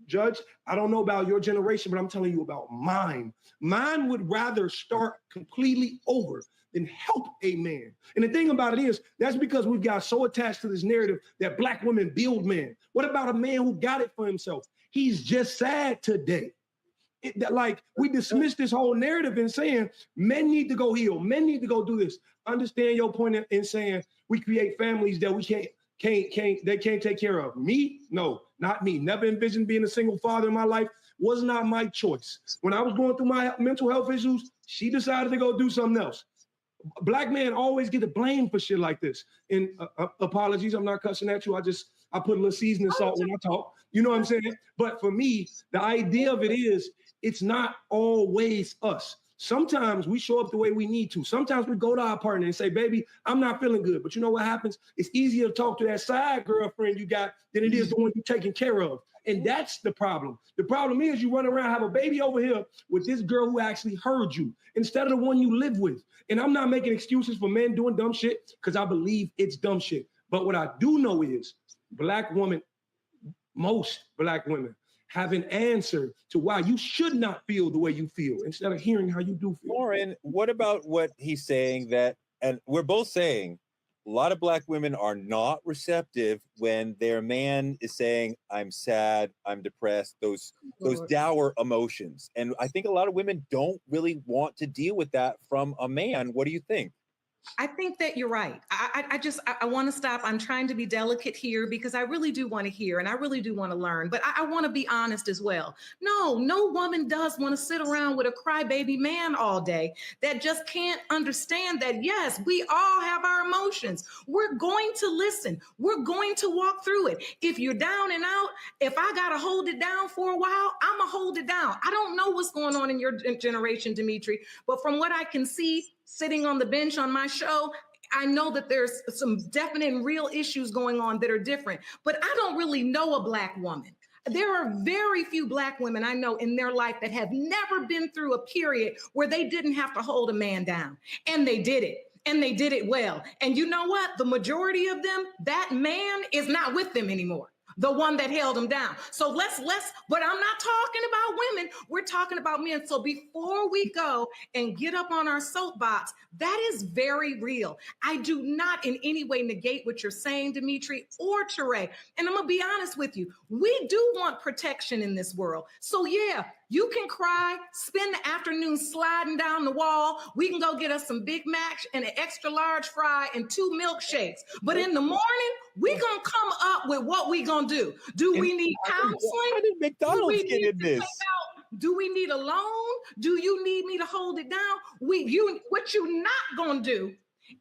Judge, I don't know about your generation, but I'm telling you about mine. Mine would rather start completely over than help a man. And the thing about it is, that's because we've got so attached to this narrative that Black women build men. What about a man who got it for himself? He's just sad today. We dismiss this whole narrative in saying men need to go heal, men need to go do this. Understand your point in saying we create families that we can't take care of. Me? No, not me. Never envisioned being a single father in my life. Was not my choice. When I was going through my mental health issues, she decided to go do something else. Black men always get the blame for shit like this. And apologies, I'm not cussing at you. I put a little seasoning salt when I talk. You know what I'm saying? But for me, the idea of it is, it's not always us. Sometimes we show up the way we need to. Sometimes we go to our partner and say, baby, I'm not feeling good. But you know what happens? It's easier to talk to that side girlfriend you got than it is the one you're taking care of. And that's the problem. The problem is you run around, have a baby over here with this girl who actually heard you instead of the one you live with. And I'm not making excuses for men doing dumb shit because I believe it's dumb shit. But what I do know is most Black women have an answer to why you should not feel the way you feel instead of hearing how you do feel. Lauren, what about what he's saying that, and we're both saying, a lot of Black women are not receptive when their man is saying, I'm sad, I'm depressed, those dour emotions. And I think a lot of women don't really want to deal with that from a man. What do you think? I think that you're right. I want to stop. I'm trying to be delicate here because I really do want to hear and I really do want to learn, but I want to be honest as well. No woman does want to sit around with a crybaby man all day that just can't understand that, yes, we all have our emotions. We're going to listen. We're going to walk through it. If you're down and out, if I got to hold it down for a while, I'm going to hold it down. I don't know what's going on in your generation, Dimitri, but from what I can see, sitting on the bench on my show, I know that there's some definite and real issues going on that are different, but I don't really know a Black woman. There are very few Black women I know in their life that have never been through a period where they didn't have to hold a man down, and they did it. And they did it well. And you know what? The majority of them, that man is not with them anymore. the one that held him down. So but I'm not talking about women. We're talking about men. So before we go and get up on our soapbox, that is very real. I do not in any way negate what you're saying, Dimitri or Teray. And I'm going to be honest with you. We do want protection in this world. So yeah, you can cry, spend the afternoon sliding down the wall. We can go get us some Big Macs and an extra large fry and 2 milkshakes. But in the morning, we gonna come up with what we gonna do. Do we need counseling? How did McDonald's get in this? Do we need a loan? Do you need me to hold it down? What you not gonna do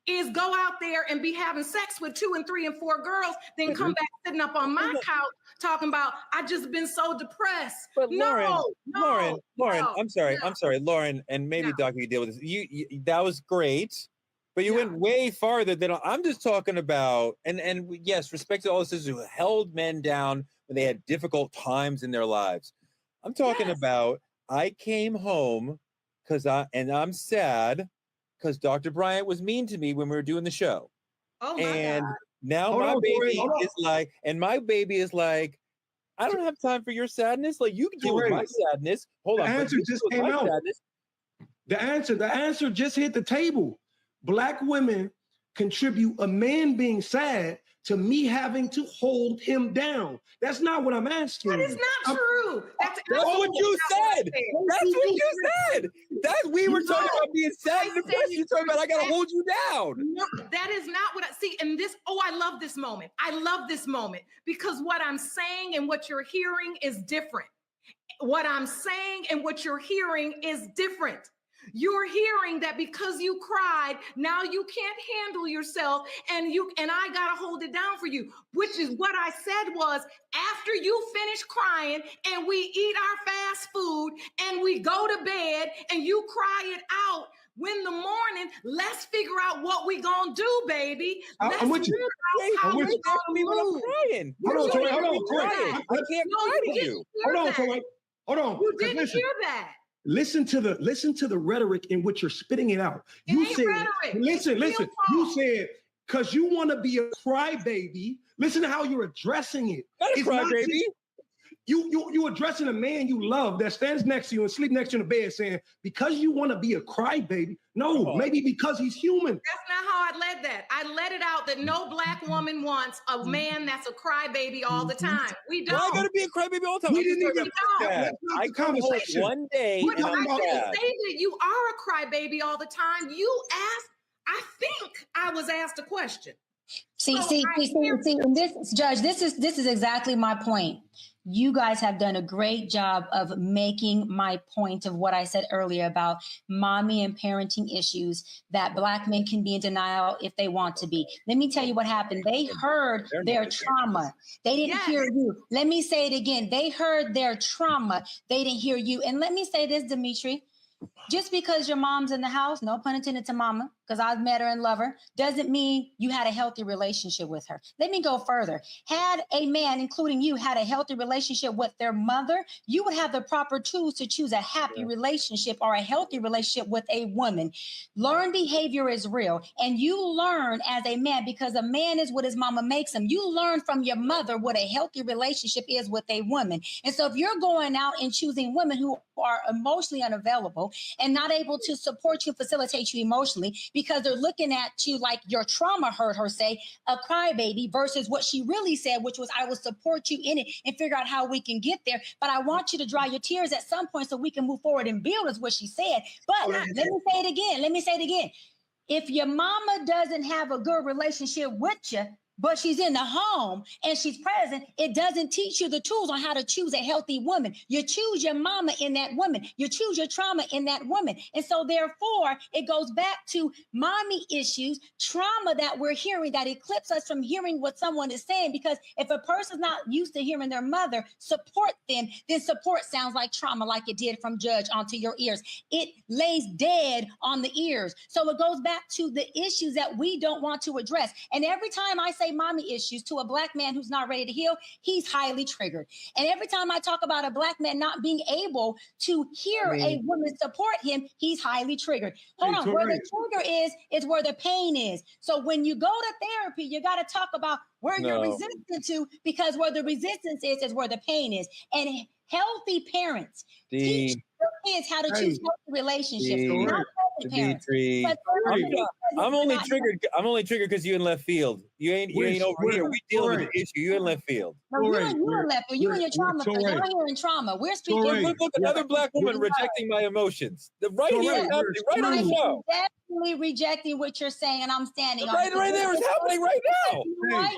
is go out there and be having sex with 2 and 3 and 4 girls, then come back sitting up on my couch talking about I just been so depressed. But Lauren, no, I'm sorry, Lauren, and maybe Doc, you deal with this. You that was great, but you went way farther than I'm just talking about. And yes, respect to all the sisters who held men down when they had difficult times in their lives. I'm talking about I came home I'm sad because Dr. Bryant was mean to me when we were doing the show. Oh my God. Now my baby is like, I don't have time for your sadness. Like you can deal with my sadness. Hold on. The answer just came out. The answer just hit the table. Black women contribute a man being sad to me having to hold him down. That's not what I'm asking. That is not true. That's what you said. That's what you said. We were talking about being sad and depressed. You're talking about I gotta hold you down. No, that is not what I see. And I love this moment. I love this moment because what I'm saying and what you're hearing is different. What I'm saying and what you're hearing is different. You're hearing that because you cried, now you can't handle yourself and I gotta hold it down for you, which is what I said was after you finish crying and we eat our fast food and we go to bed and you cry it out, when the morning, let's figure out what we gonna do, baby. I'm with you. I'm crying. Hold on, Troy. I can't cry to you. Hold on, Troy. Hold on. You didn't hear that. Listen to the rhetoric in which you're spitting it out. You said, listen. You said, because you want to be a crybaby. Listen to how you're addressing it. Not a crybaby. You addressing a man you love that stands next to you and sleep next to you in the bed saying, because you want to be a crybaby. No, maybe because he's human. That's not how I led that. I let it out that no Black woman wants a man that's a crybaby all the time. We don't. Why gotta be a crybaby all the time? We didn't even I come home one day and I'm sad. I didn't say that you are a crybaby all the time. You asked, I think I was asked a question. See, and this, Judge, this is exactly my point. You guys have done a great job of making my point of what I said earlier about mommy and parenting issues, that Black men can be in denial if they want to be. Let me tell you what happened. They heard their trauma. They didn't hear you. Let me say it again. They heard their trauma. They didn't hear you. And let me say this, Dimitri. Just because your mom's in the house, no pun intended to mama, because I've met her and love her, doesn't mean you had a healthy relationship with her. Let me go further. Had a man, including you, had a healthy relationship with their mother, you would have the proper tools to choose a happy relationship or a healthy relationship with a woman. Learned behavior is real. And you learn as a man, because a man is what his mama makes him. You learn from your mother what a healthy relationship is with a woman. And so if you're going out and choosing women who are emotionally unavailable and not able to support you, facilitate you emotionally, because they're looking at you like your trauma hurt her, say, a crybaby, versus what she really said, which was, I will support you in it and figure out how we can get there. But I want you to dry your tears at some point so we can move forward and build, is what she said. But let me say it again. If your mama doesn't have a good relationship with you, but she's in the home and she's present, it doesn't teach you the tools on how to choose a healthy woman. You choose your mama in that woman. You choose your trauma in that woman. And so therefore, it goes back to mommy issues, trauma that we're hearing that eclipse us from hearing what someone is saying. Because if a person's not used to hearing their mother support them, then support sounds like trauma, like it did from Judge onto your ears. It lays dead on the ears. So it goes back to the issues that we don't want to address. And every time I say say mommy issues to a black man who's not ready to heal, he's highly triggered. And every time I talk about a black man not being able to hear a woman support him, he's highly triggered. Hold on, where the trigger is where the pain is. So when you go to therapy, you got to talk about where you're resistant to, because where the resistance is where the pain is. And healthy parents teach their kids how to choose healthy relationships. Not healthy parents. I'm only triggered because you in left field. You ain't over here. We dealing with the issue. You in left field. No, you in left field. You in your trauma field. Y'all here in trauma. We're speaking. Look, another black woman rejecting my emotions. Right here is happening. Right on the show. Definitely rejecting what you're saying, and I'm standing on it. Right there is happening right now. Right,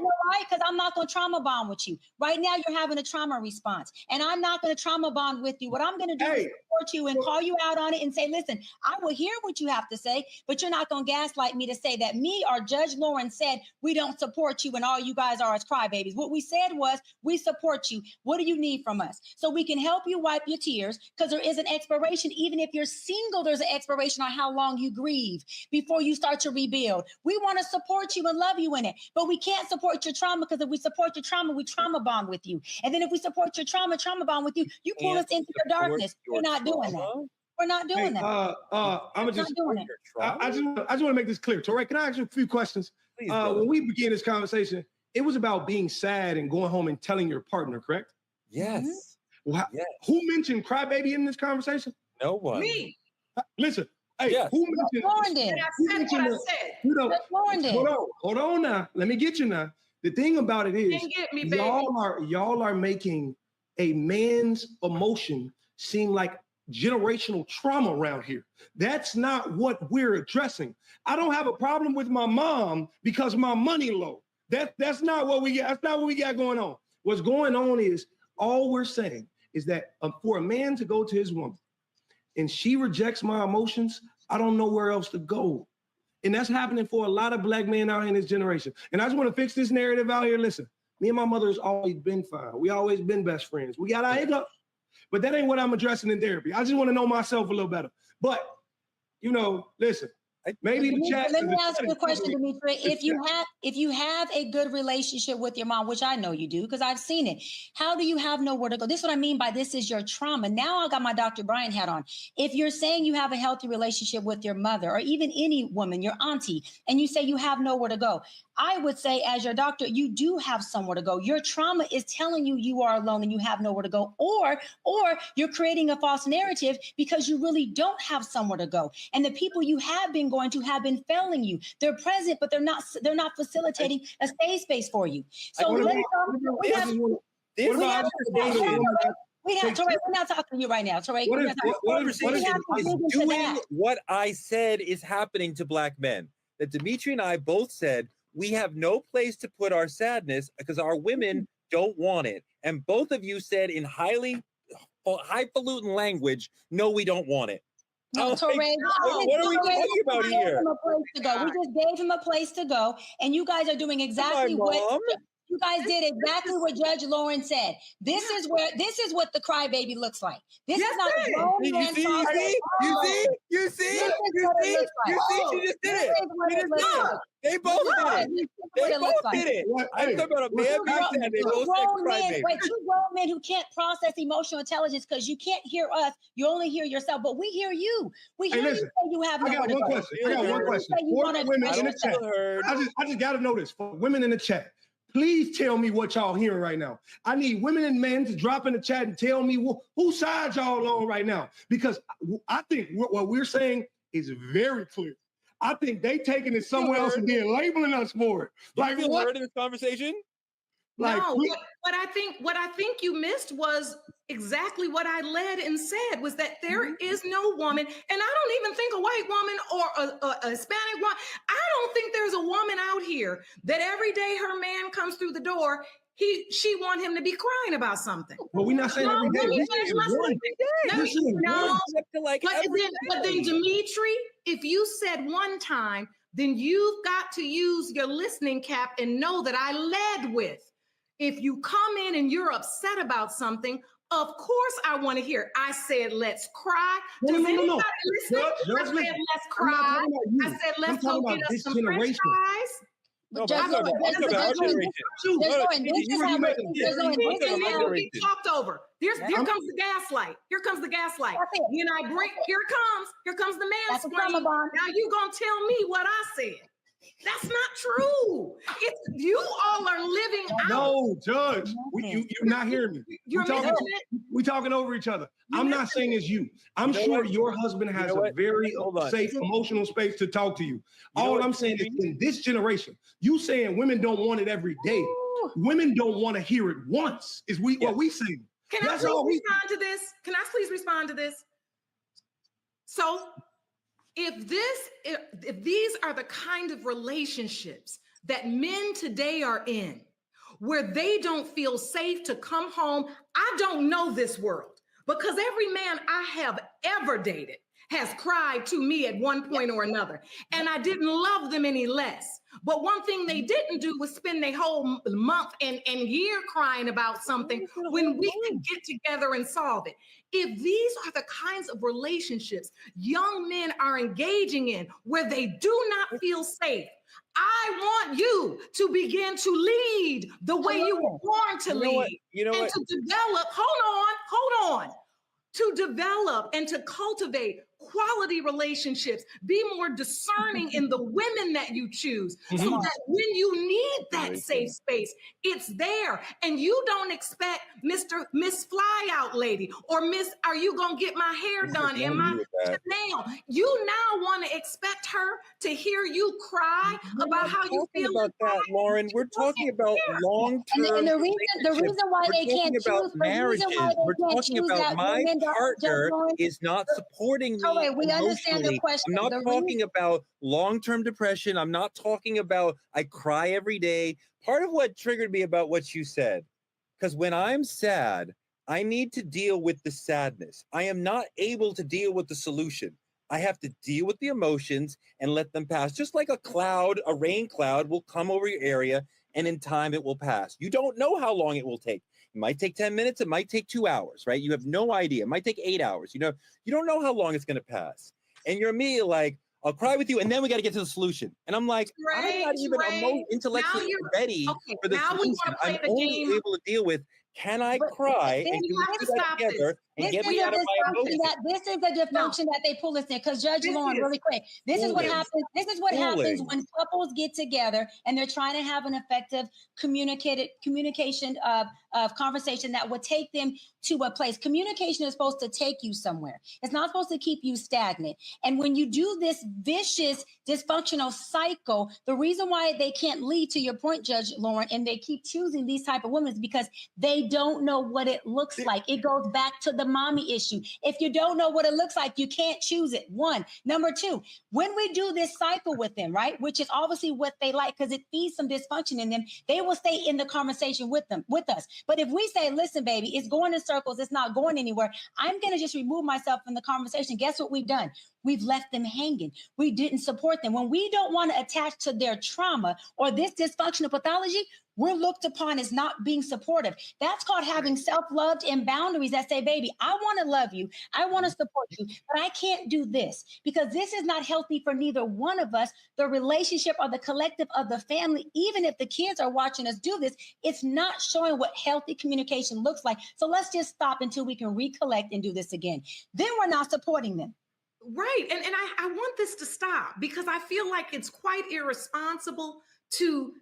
because I'm not going to trauma bond with you. Right now, you're having a trauma response, and I'm not going to trauma bond with you. What I'm going to do is support you and call you out on it and say, listen, I will hear what you have to say, but you're not going to gaslight me to say that me or Judge Lauren said we don't support you and all you guys are is crybabies. What we said was we support you. What do you need from us? So we can help you wipe your tears, because there is an expiration. Even if you're single, there's an expiration on how long you grieve before you start to rebuild. We want to support you and love you in it, but we can't support your trauma, because if we support your trauma, we trauma bond with you. And then if we support your trauma bond with you, you pull us into your darkness. We're not doing that. We're not doing that. I'm just doing it. I just want to make this clear. Torre, can I ask you a few questions? Please, when we began this conversation, it was about being sad and going home and telling your partner, correct? Yes. Well, who mentioned crybaby in this conversation? No one. Me. Listen. Hey, who mentioned? Lauren did. I said what I said. Lauren did. Hold on now. Let me get you now. The thing about it is, get me, baby. y'all are making a man's emotion seem like generational trauma around here. That's not what we're addressing. I don't have a problem with my mom because my money low. That's not what we got. That's not what we got going on. What's going on is, all we're saying is that for a man to go to his woman and she rejects my emotions, I don't know where else to go. And that's happening for a lot of black men out here in this generation. And I just want to fix this narrative out here. Listen, me and my mother has always been fine. We always been best friends. We got our hiccups, but that ain't what I'm addressing in therapy. I just want to know myself a little better. But, listen, maybe the chat. Let me ask you a question, Dimitri. If you have a good relationship with your mom, which I know you do because I've seen it, how do you have nowhere to go? This is what I mean by this is your trauma. Now I got my Dr. Brian hat on. If you're saying you have a healthy relationship with your mother or even any woman, your auntie, and you say you have nowhere to go, I would say as your doctor, you do have somewhere to go. Your trauma is telling you you are alone and you have nowhere to go, or you're creating a false narrative because you really don't have somewhere to go. And the people you have been going to have been failing you. They're present, but they're not facilitating a safe space for you. So we're not talking to you right now. Torre, what I said is happening to black men. That Dimitri and I both said we have no place to put our sadness because our women don't want it. And both of you said in highfalutin language, no, we don't want it. No, Torre, what are we talking about here? We just gave him a place to go, and you guys are doing exactly what you guys did. Exactly what Judge Lauren said. This is what the crybaby looks like. This is not a grown man. You see? She just did it. They both did it. They both did it. I'm talking about a man being sad. They both said crybaby. Wait, two grown men who can't process emotional intelligence because you can't hear us. You only hear yourself, but we hear you. We hear you say you have nowhere to go. I got one question. For the women in the chat, I just got to know this. For women in the chat, please tell me what y'all hearing right now. I need women and men to drop in the chat and tell me whose side y'all on right now. Because I think what we're saying is very clear. I think they taking it somewhere else and then labeling us for it. Like, you feel heard in this conversation? Like, no, what I think you missed was exactly what I led and said was that there is no woman, and I don't even think a white woman or a Hispanic woman. I don't think there's a woman out here that every day her man comes through the door, she want him to be crying about something. Well, we're not saying every day. But then Dimitri, if you said one time, then you've got to use your listening cap and know that I led with. If you come in and you're upset about something, of course I want to hear. I said, let's cry. Does anybody listen? I said, let's cry. I said, let's go get us some French fries. No, but Judge I'm talking about Lauren, our Judge Lauren, generation. Judge No, Lauren, this is how we're, Judge Lauren, I'm this talking is about my how And we're, then generation. we'll get talked over. Here comes the gaslight. Here comes the gaslight. That's it. Then I bring, here comes the That's a trauma mansplaining. bond. Now you gonna tell me what I said. That's not true. It's you all are living out. No, Judge, you're not hearing me. You're missing it. We talking over each other. You're I'm not missing saying it's you. I'm You know sure what? your husband has know a what? very Hold on. safe emotional space to talk to you. You know All what? I'm saying is in this generation, you saying women don't want it every day. Women don't want to hear it once, is what we say. Can I That's please all we respond to this? Can I please respond to this? So if these are the kind of relationships that men today are in, where they don't feel safe to come home, I don't know this world, because every man I have ever dated has cried to me at one point or another, and I didn't love them any less. But one thing they didn't do was spend their whole month and year crying about something when we could get together and solve it. If these are the kinds of relationships young men are engaging in where they do not feel safe, I want you to begin to lead the way you were born to lead. You know and what? to develop, hold on, to develop and to cultivate quality relationships. Be more discerning in the women that you choose, so that when you need that safe space, it's there. And you don't expect Miss Flyout Lady or Miss, are you gonna get my hair done in my nail? You now want to expect her to hear you cry about how you feel about that, Lauren. We're talking about long-term. And the reason why they can't choose, marriages. We're talking about my partner is not supporting me. We understand the emotionally. question. I'm not talking about long-term depression. I'm not talking about I cry every day. Part of what triggered me about what you said, because when I'm sad, I need to deal with the sadness. I am not able to deal with the solution. I have to deal with the emotions and let them pass. Just like a cloud, a rain cloud will come over your area, and in time it will pass. You don't know how long it will take. It might take 10 minutes. It might take 2 hours, right? You have no idea. It might take 8 hours. You don't know how long it's going to pass. And you're immediately like, I'll cry with you, and then we got to get to the solution. And I'm like, I'm not even intellectually ready for the solution. I'm only able to deal with, can I cry and do that together and get me out of my emotions? This is the dysfunction that they pull us in. Because Judge Lauren, really quick, this is what happens. This is what happens when couples get together and they're trying to have an effective communication of conversation that would take them to a place. Communication is supposed to take you somewhere. It's not supposed to keep you stagnant. And when you do this vicious, dysfunctional cycle, the reason why they can't lead, to your point, Judge Lauren, and they keep choosing these type of women is because they don't know what it looks like. It goes back to the mommy issue. If you don't know what it looks like, you can't choose it. One. Number two, when we do this cycle with them, right, which is obviously what they like because it feeds some dysfunction in them, they will stay in the conversation with us. But if we say, listen, baby, it's going in circles, it's not going anywhere, I'm going to just remove myself from the conversation. Guess what we've done? We've left them hanging. We didn't support them. When we don't want to attach to their trauma or this dysfunctional pathology, we're looked upon as not being supportive. That's called having self-love and boundaries that say, baby, I want to love you. I want to support you, but I can't do this because this is not healthy for neither one of us, the relationship or the collective of the family. Even if the kids are watching us do this, it's not showing what healthy communication looks like. So let's just stop until we can recollect and do this again. Then we're not supporting them. Right. And I want this to stop because I feel like it's quite irresponsible to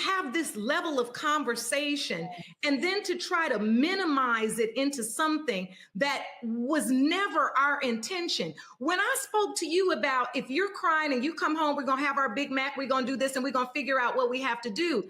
have this level of conversation and then to try to minimize it into something that was never our intention. When I spoke to you about if you're crying and you come home, we're going to have our Big Mac, we're going to do this and we're going to figure out what we have to do.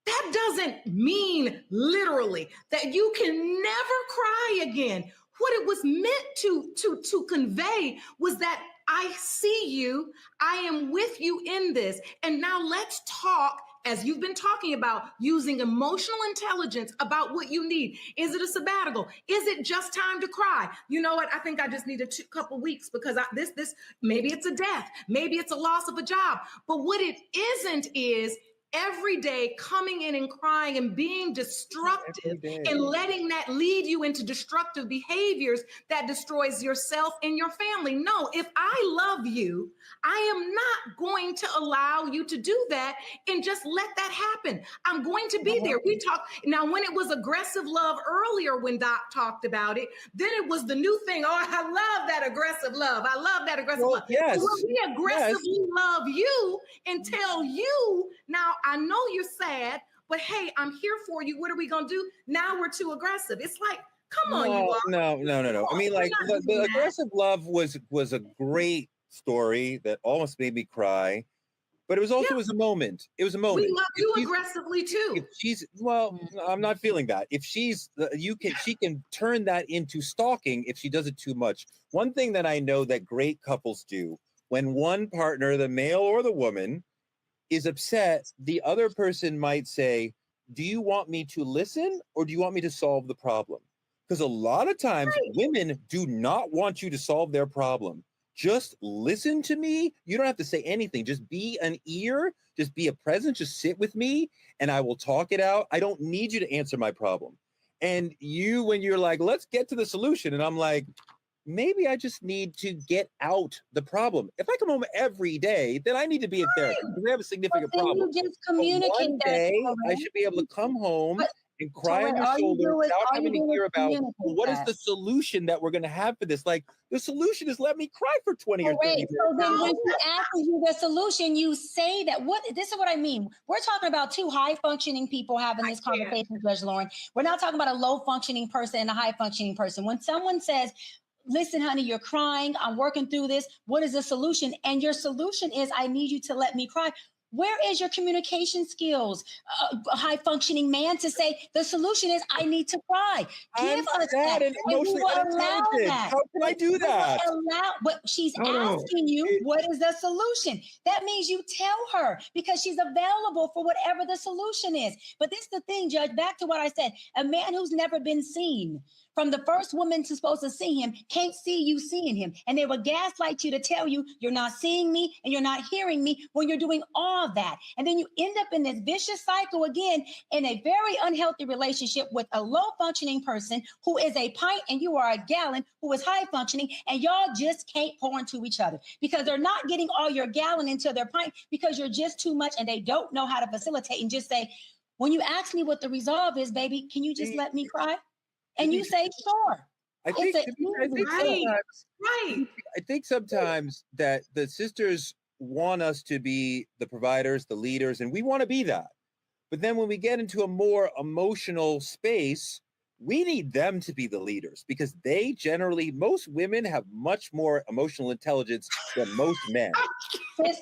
That doesn't mean literally that you can never cry again. What it was meant to convey was that I see you, I am with you in this. And now let's talk, as you've been talking about, using emotional intelligence about what you need. Is it a sabbatical? Is it just time to cry? You know what? I think I just need a couple weeks because this maybe it's a death, maybe it's a loss of a job. But what it isn't is every day coming in and crying and being destructive and letting that lead you into destructive behaviors that destroys yourself and your family. No, if I love you, I am not going to allow you to do that and just let that happen. I'm going to be there. We talked now when it was aggressive love earlier, when Doc talked about it, then it was the new thing. Oh, I love that aggressive love. I love that aggressive love. Yes. So when we aggressively love you and tell you, now I know you're sad, but hey, I'm here for you. What are we going to do? Now we're too aggressive. It's like, come on, you all. No. I mean, like the aggressive love was a great story that almost made me cry, but it was also a moment. It was a moment. We love you aggressively too. If she's I'm not feeling that. If she can turn that into stalking if she does it too much. One thing that I know that great couples do, when one partner, the male or the woman, is upset, the other person might say, do you want me to listen or do you want me to solve the problem? Because a lot of times women do not want you to solve their problem. Just listen to me. You don't have to say anything. Just be an ear. Just be a presence. Just sit with me and I will talk it out. I don't need you to answer my problem. And you, when you're like, let's get to the solution. And I'm like, maybe I just need to get out the problem. If I come home every day, then I need to be a therapist. We have a significant problem. You just communicate one day, I should be able to come home and cry on your shoulder without having to hear about what is the solution that we're going to have for this. Like, the solution is let me cry for 20 or 30 minutes. So then when she asks you the solution, you say that. This is what I mean. We're talking about two high-functioning people having this conversation, Judge Lauren. We're not talking about a low-functioning person and a high-functioning person. When someone says, listen, honey, you're crying, I'm working through this, what is the solution? And your solution is, I need you to let me cry. Where is your communication skills, a high-functioning man, to say the solution is I need to cry? Give us that. And emotionally unintelligent. How can I do that? But she's asking you, what is the solution? That means you tell her because she's available for whatever the solution is. But this is the thing, Judge, back to what I said, a man who's never been seen, from the first woman who's supposed to see him, can't see you seeing him. And they will gaslight you to tell you you're not seeing me and you're not hearing me when you're doing all that. And then you end up in this vicious cycle again in a very unhealthy relationship with a low functioning person who is a pint and you are a gallon, who is high functioning, and y'all just can't pour into each other because they're not getting all your gallon into their pint because you're just too much and they don't know how to facilitate and just say, when you ask me what the resolve is, baby, can you just let me cry? And you say, sure. I think sometimes that the sisters want us to be the providers, the leaders, and we want to be that. But then when we get into a more emotional space, we need them to be the leaders because they generally, most women have much more emotional intelligence than most men. When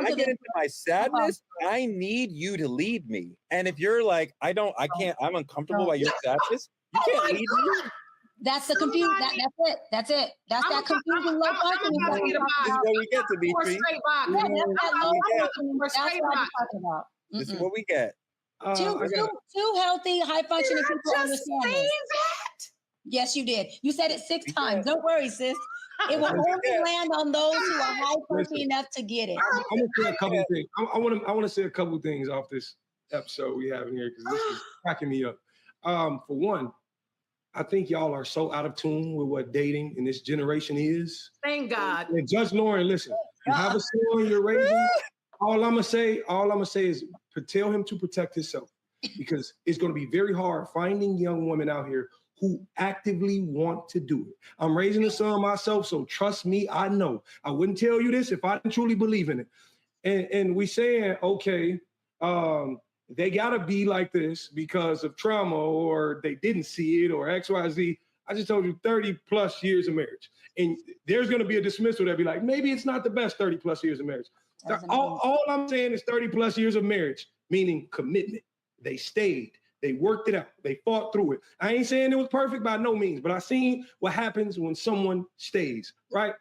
I get into my sadness, I need you to lead me. And if you're like, I can't, I'm uncomfortable by your sadness, you can't lead me. That's the confusion. That's it. That's that confusion. Low functioning. This is what we get, Dimitri. This is what we get. Two healthy, high functioning people understand this. Yes, you did. You said it 6 times. Don't worry, sis. It will only land on those who are high functioning enough to get it. I'm gonna say a couple of things. I want to say a couple of things off this episode we have in here because this is cracking me up. For one, I think y'all are so out of tune with what dating in this generation is. Thank God. And Judge Lauren, listen, you have a son you're raising. All I'm gonna say is tell him to protect himself because it's gonna be very hard finding young women out here who actively want to do it. I'm raising a son myself, so trust me, I know. I wouldn't tell you this if I didn't truly believe in it. And we saying, okay, they gotta be like this because of trauma or they didn't see it or X, Y, Z. I just told you 30 plus years of marriage. And there's gonna be a dismissal that be like, maybe it's not the best 30 plus years of marriage. All I'm saying is 30 plus years of marriage, meaning commitment. They stayed, they worked it out, they fought through it. I ain't saying it was perfect by no means, but I seen what happens when someone stays, right?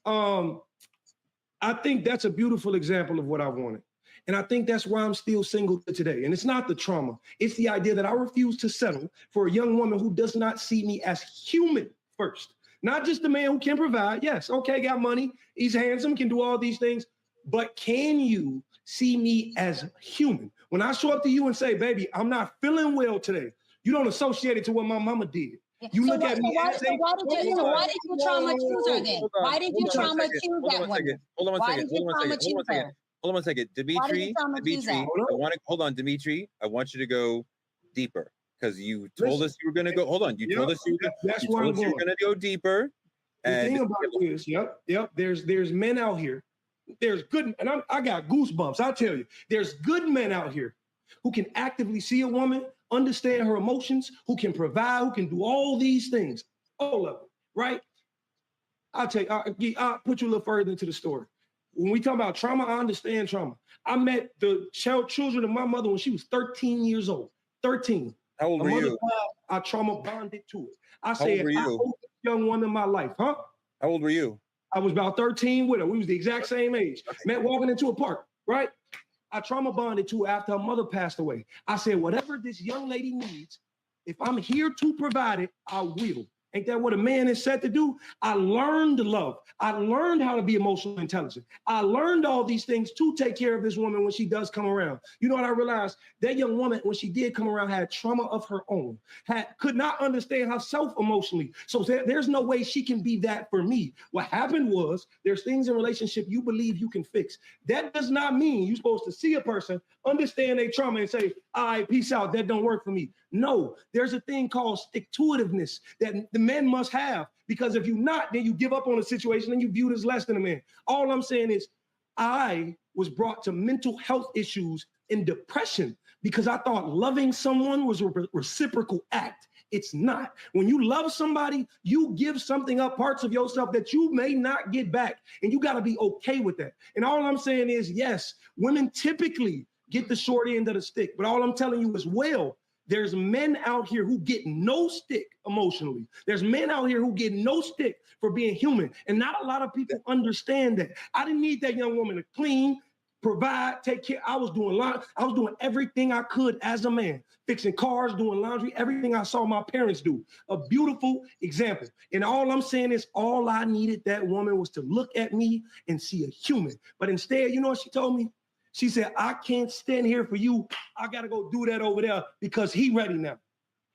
I think that's a beautiful example of what I wanted. And I think that's why I'm still single today. And it's not the trauma. It's the idea that I refuse to settle for a young woman who does not see me as human first. Not just the man who can provide. Yes, okay, got money. He's handsome, can do all these things. But can you see me as human. When I show up to you and say, baby, I'm not feeling well today, you don't associate it to what my mama did. You look at me as a... why did you trauma accuse her then? Why did you trauma accuse that woman? Hold on one Why second. did you trauma accuse her? Hold on one second. Dimitri, hold on, Dimitri. I want you to go deeper because you told us you were going to go. Hold on. You told us you were going to go deeper. The thing about this, there's men out here. There's good, and I got goosebumps. I'll tell you, there's good men out here who can actively see a woman, understand her emotions, who can provide, who can do all these things, all of them, right? I'll put you a little further into the story. When we talk about trauma, I understand trauma. I met the children of my mother when she was 13 years old. 13. How old were you? I trauma bonded to it. I said, I owe this young woman my life, huh? How old were you? I was about 13 with her. We was the exact same age. Met walking into a park, right? I trauma bonded to her after her mother passed away. I said, whatever this young lady needs, if I'm here to provide it, I will. Ain't that what a man is set to do? I learned love. I learned how to be emotionally intelligent. I learned all these things to take care of this woman when she does come around. You know what I realized? That young woman, when she did come around, had trauma of her own, could not understand herself emotionally. So there's no way she can be that for me. What happened was there's things in relationship you believe you can fix. That does not mean you're supposed to see a person, understand their trauma and say, all right, peace out, that don't work for me. No, there's a thing called stick-to-itiveness that the men must have, because if you're not, then you give up on a situation and you view it as less than a man. All I'm saying is I was brought to mental health issues and depression because I thought loving someone was a reciprocal act. It's not. When you love somebody, you give something up, parts of yourself that you may not get back, and you got to be okay with that. And all I'm saying is, yes, women typically get the short end of the stick, but all I'm telling you is, well, there's men out here who get no stick emotionally. There's men out here who get no stick for being human. And not a lot of people understand that. I didn't need that young woman to clean, provide, take care. I was doing everything I could as a man, fixing cars, doing laundry, everything I saw my parents do. A beautiful example. And all I'm saying is all I needed that woman was to look at me and see a human. But instead, you know what she told me? She said, I can't stand here for you. I got to go do that over there because he ready now.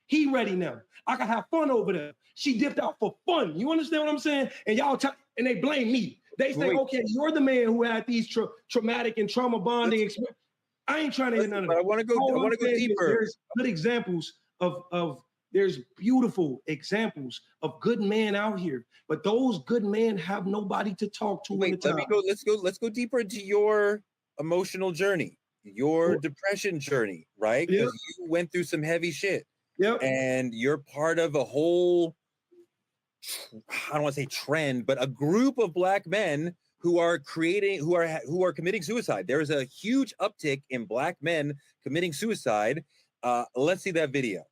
He ready now. I can have fun over there. She dipped out for fun. You understand what I'm saying? And y'all, and they blame me. They say, okay, you're the man who had these traumatic and trauma bonding experiences. I ain't trying to hear none of that. I want to go deeper. There's good examples there's beautiful examples of good men out here, but those good men have nobody to talk to. Wait, let's go deeper into your emotional journey, your depression journey, right? Because you went through some heavy shit. Yep. And you're part of a whole, I don't want to say trend, but a group of Black men who are committing suicide. There is a huge uptick in Black men committing suicide. Let's see that video.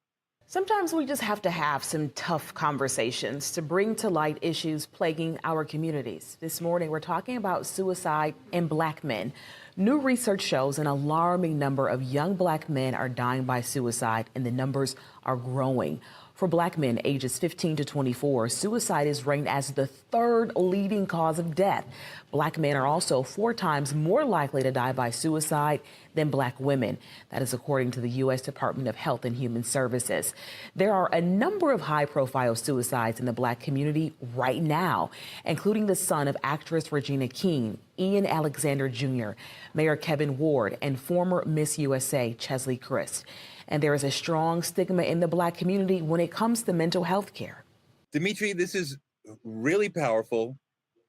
Sometimes we just have to have some tough conversations to bring to light issues plaguing our communities. This morning, we're talking about suicide in Black men. New research shows an alarming number of young Black men are dying by suicide, and the numbers are growing. For Black men ages 15 to 24, suicide is ranked as the third leading cause of death. Black men are also 4 times more likely to die by suicide than Black women. That is according to the U.S. Department of Health and Human Services. There are a number of high-profile suicides in the Black community right now, including the son of actress Regina King, Ian Alexander Jr., Mayor Kevin Ward, and former Miss USA Chesley Christ. And there is a strong stigma in the Black community when it comes to mental health care. Dimitri, this is really powerful,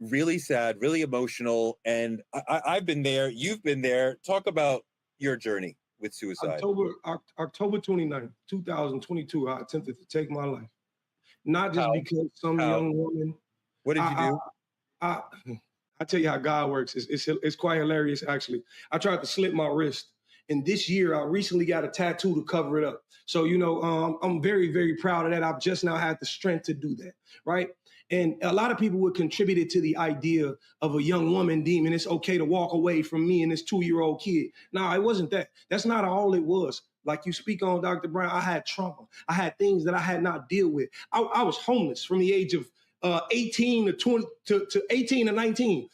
really sad, really emotional. And I've been there. You've been there. Talk about your journey with suicide. October 29th, 2022, I attempted to take my life. Not just because some young woman. What did you do? I tell you how God works. It's quite hilarious, actually. I tried to slit my wrist. And this year, I recently got a tattoo to cover it up. So, you know, I'm very, very proud of that. I've just now had the strength to do that, right? And a lot of people would contribute it to the idea of a young woman deeming it's okay to walk away from me and this 2-year-old kid. No, it wasn't that. That's not all it was. Like you speak on, Dr. Brown, I had trauma. I had things that I had not dealt with. I was homeless from the age of 18 to 19.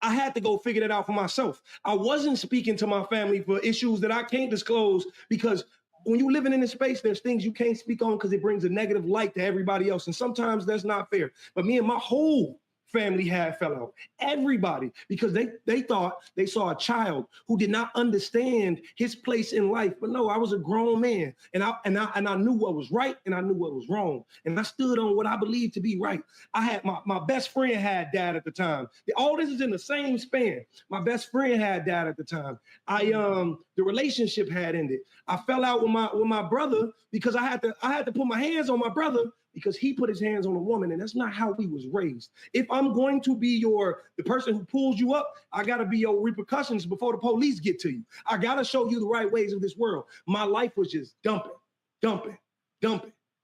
I had to go figure that out for myself. I wasn't speaking to my family for issues that I can't disclose, because when you're living in this space, there's things you can't speak on because it brings a negative light to everybody else. And sometimes that's not fair. But me and my whole family had fell out. Everybody, because they thought they saw a child who did not understand his place in life. But no, I was a grown man, and I knew what was right and I knew what was wrong, and I stood on what I believed to be right. I had my best friend had died at the time. All this is in the same span. My best friend had died at the time. The relationship had ended. I fell out with my brother because I had to put my hands on my brother because he put his hands on a woman, and that's not how we was raised. If I'm going to be the person who pulls you up, I gotta be your repercussions before the police get to you. I gotta show you the right ways of this world. My life was just dumping,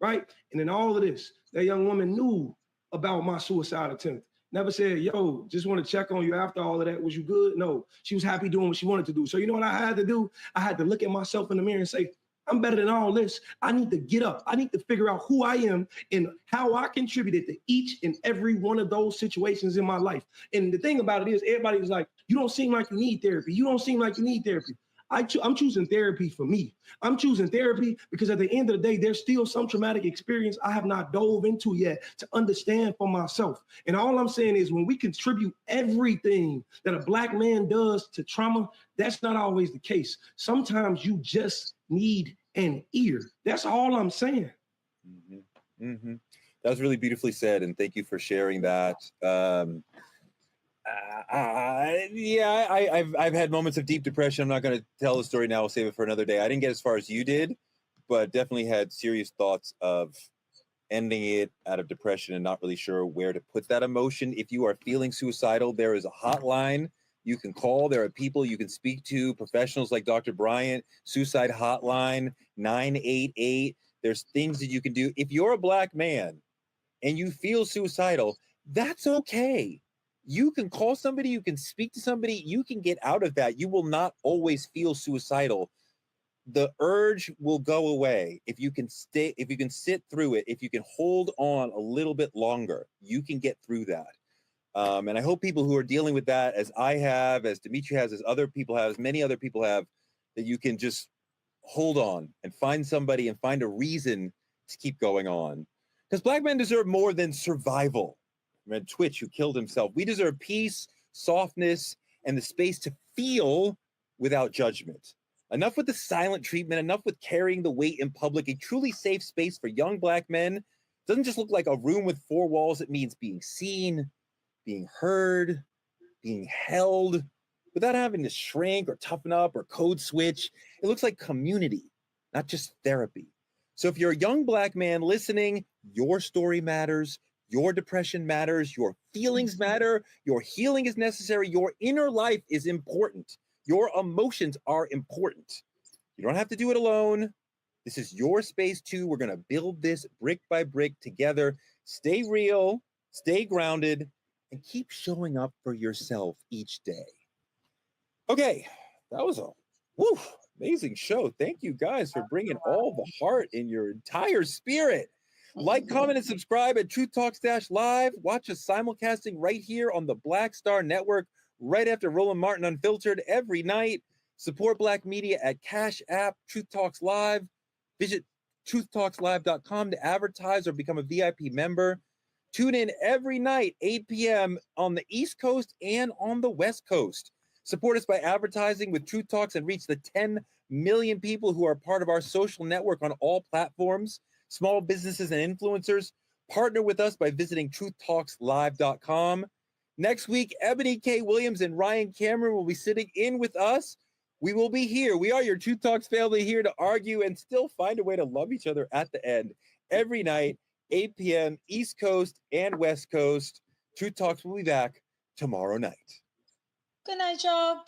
right? And in all of this, that young woman knew about my suicide attempt. Never said, yo, just want to check on you after all of that. Was you good? No, she was happy doing what she wanted to do. So you know what I had to do? I had to look at myself in the mirror and say, I'm better than all this. I need to get up. I need to figure out who I am and how I contributed to each and every one of those situations in my life. And the thing about it is, everybody was like, you don't seem like you need therapy. You don't seem like you need therapy. I'm choosing therapy for me. I'm choosing therapy because at the end of the day, there's still some traumatic experience I have not dove into yet to understand for myself. And all I'm saying is, when we contribute everything that a Black man does to trauma, that's not always the case. Sometimes you just need an ear. That's all I'm saying. Mm-hmm. Mm-hmm. That was really beautifully said, and thank you for sharing that. I've had moments of deep depression. I'm not going to tell the story now. I'll save it for another day. I didn't get as far as you did, but definitely had serious thoughts of ending it out of depression and not really sure where to put that emotion. If you are feeling suicidal, there is a hotline you can call. There are people you can speak to, professionals like Dr. Bryant, suicide hotline, 988. There's things that you can do. If you're a Black man and you feel suicidal, that's okay. You can call somebody, you can speak to somebody, you can get out of that. You will not always feel suicidal. The urge will go away if you can sit through it, if you can hold on a little bit longer, you can get through that. And I hope people who are dealing with that, as I have, as Dimitri has, as other people have, as many other people have, that you can just hold on and find somebody and find a reason to keep going on. Because Black men deserve more than survival. Red Twitch, who killed himself. We deserve peace, softness, and the space to feel without judgment. Enough with the silent treatment, enough with carrying the weight in public. A truly safe space for young Black men doesn't just look like a room with four walls. It means being seen, being heard, being held, without having to shrink or toughen up or code switch. It looks like community, not just therapy. So if you're a young Black man listening, your story matters. Your depression matters. Your feelings matter. Your healing is necessary. Your inner life is important. Your emotions are important. You don't have to do it alone. This is your space too. We're going to build this brick by brick together. Stay real, stay grounded, and keep showing up for yourself each day. Okay, that was a amazing show. Thank you guys for bringing all the heart in your entire spirit. Like, comment, and subscribe at Truth Talks-Live. Watch us simulcasting right here on the Black Star Network, right after Roland Martin Unfiltered every night. Support Black media at CashApp, Truth Talks Live. Visit TruthTalksLive.com to advertise or become a VIP member. Tune in every night, 8 p.m. on the East Coast and on the West Coast. Support us by advertising with Truth Talks and reach the 10 million people who are part of our social network on all platforms. Small businesses and influencers, partner with us by visiting TruthTalksLive.com. Next week, Ebony K. Williams and Ryan Cameron will be sitting in with us. We will be here. We are your Truth Talks family, here to argue and still find a way to love each other at the end. Every night, 8 p.m. East Coast and West Coast. Truth Talks will be back tomorrow night. Good night, y'all.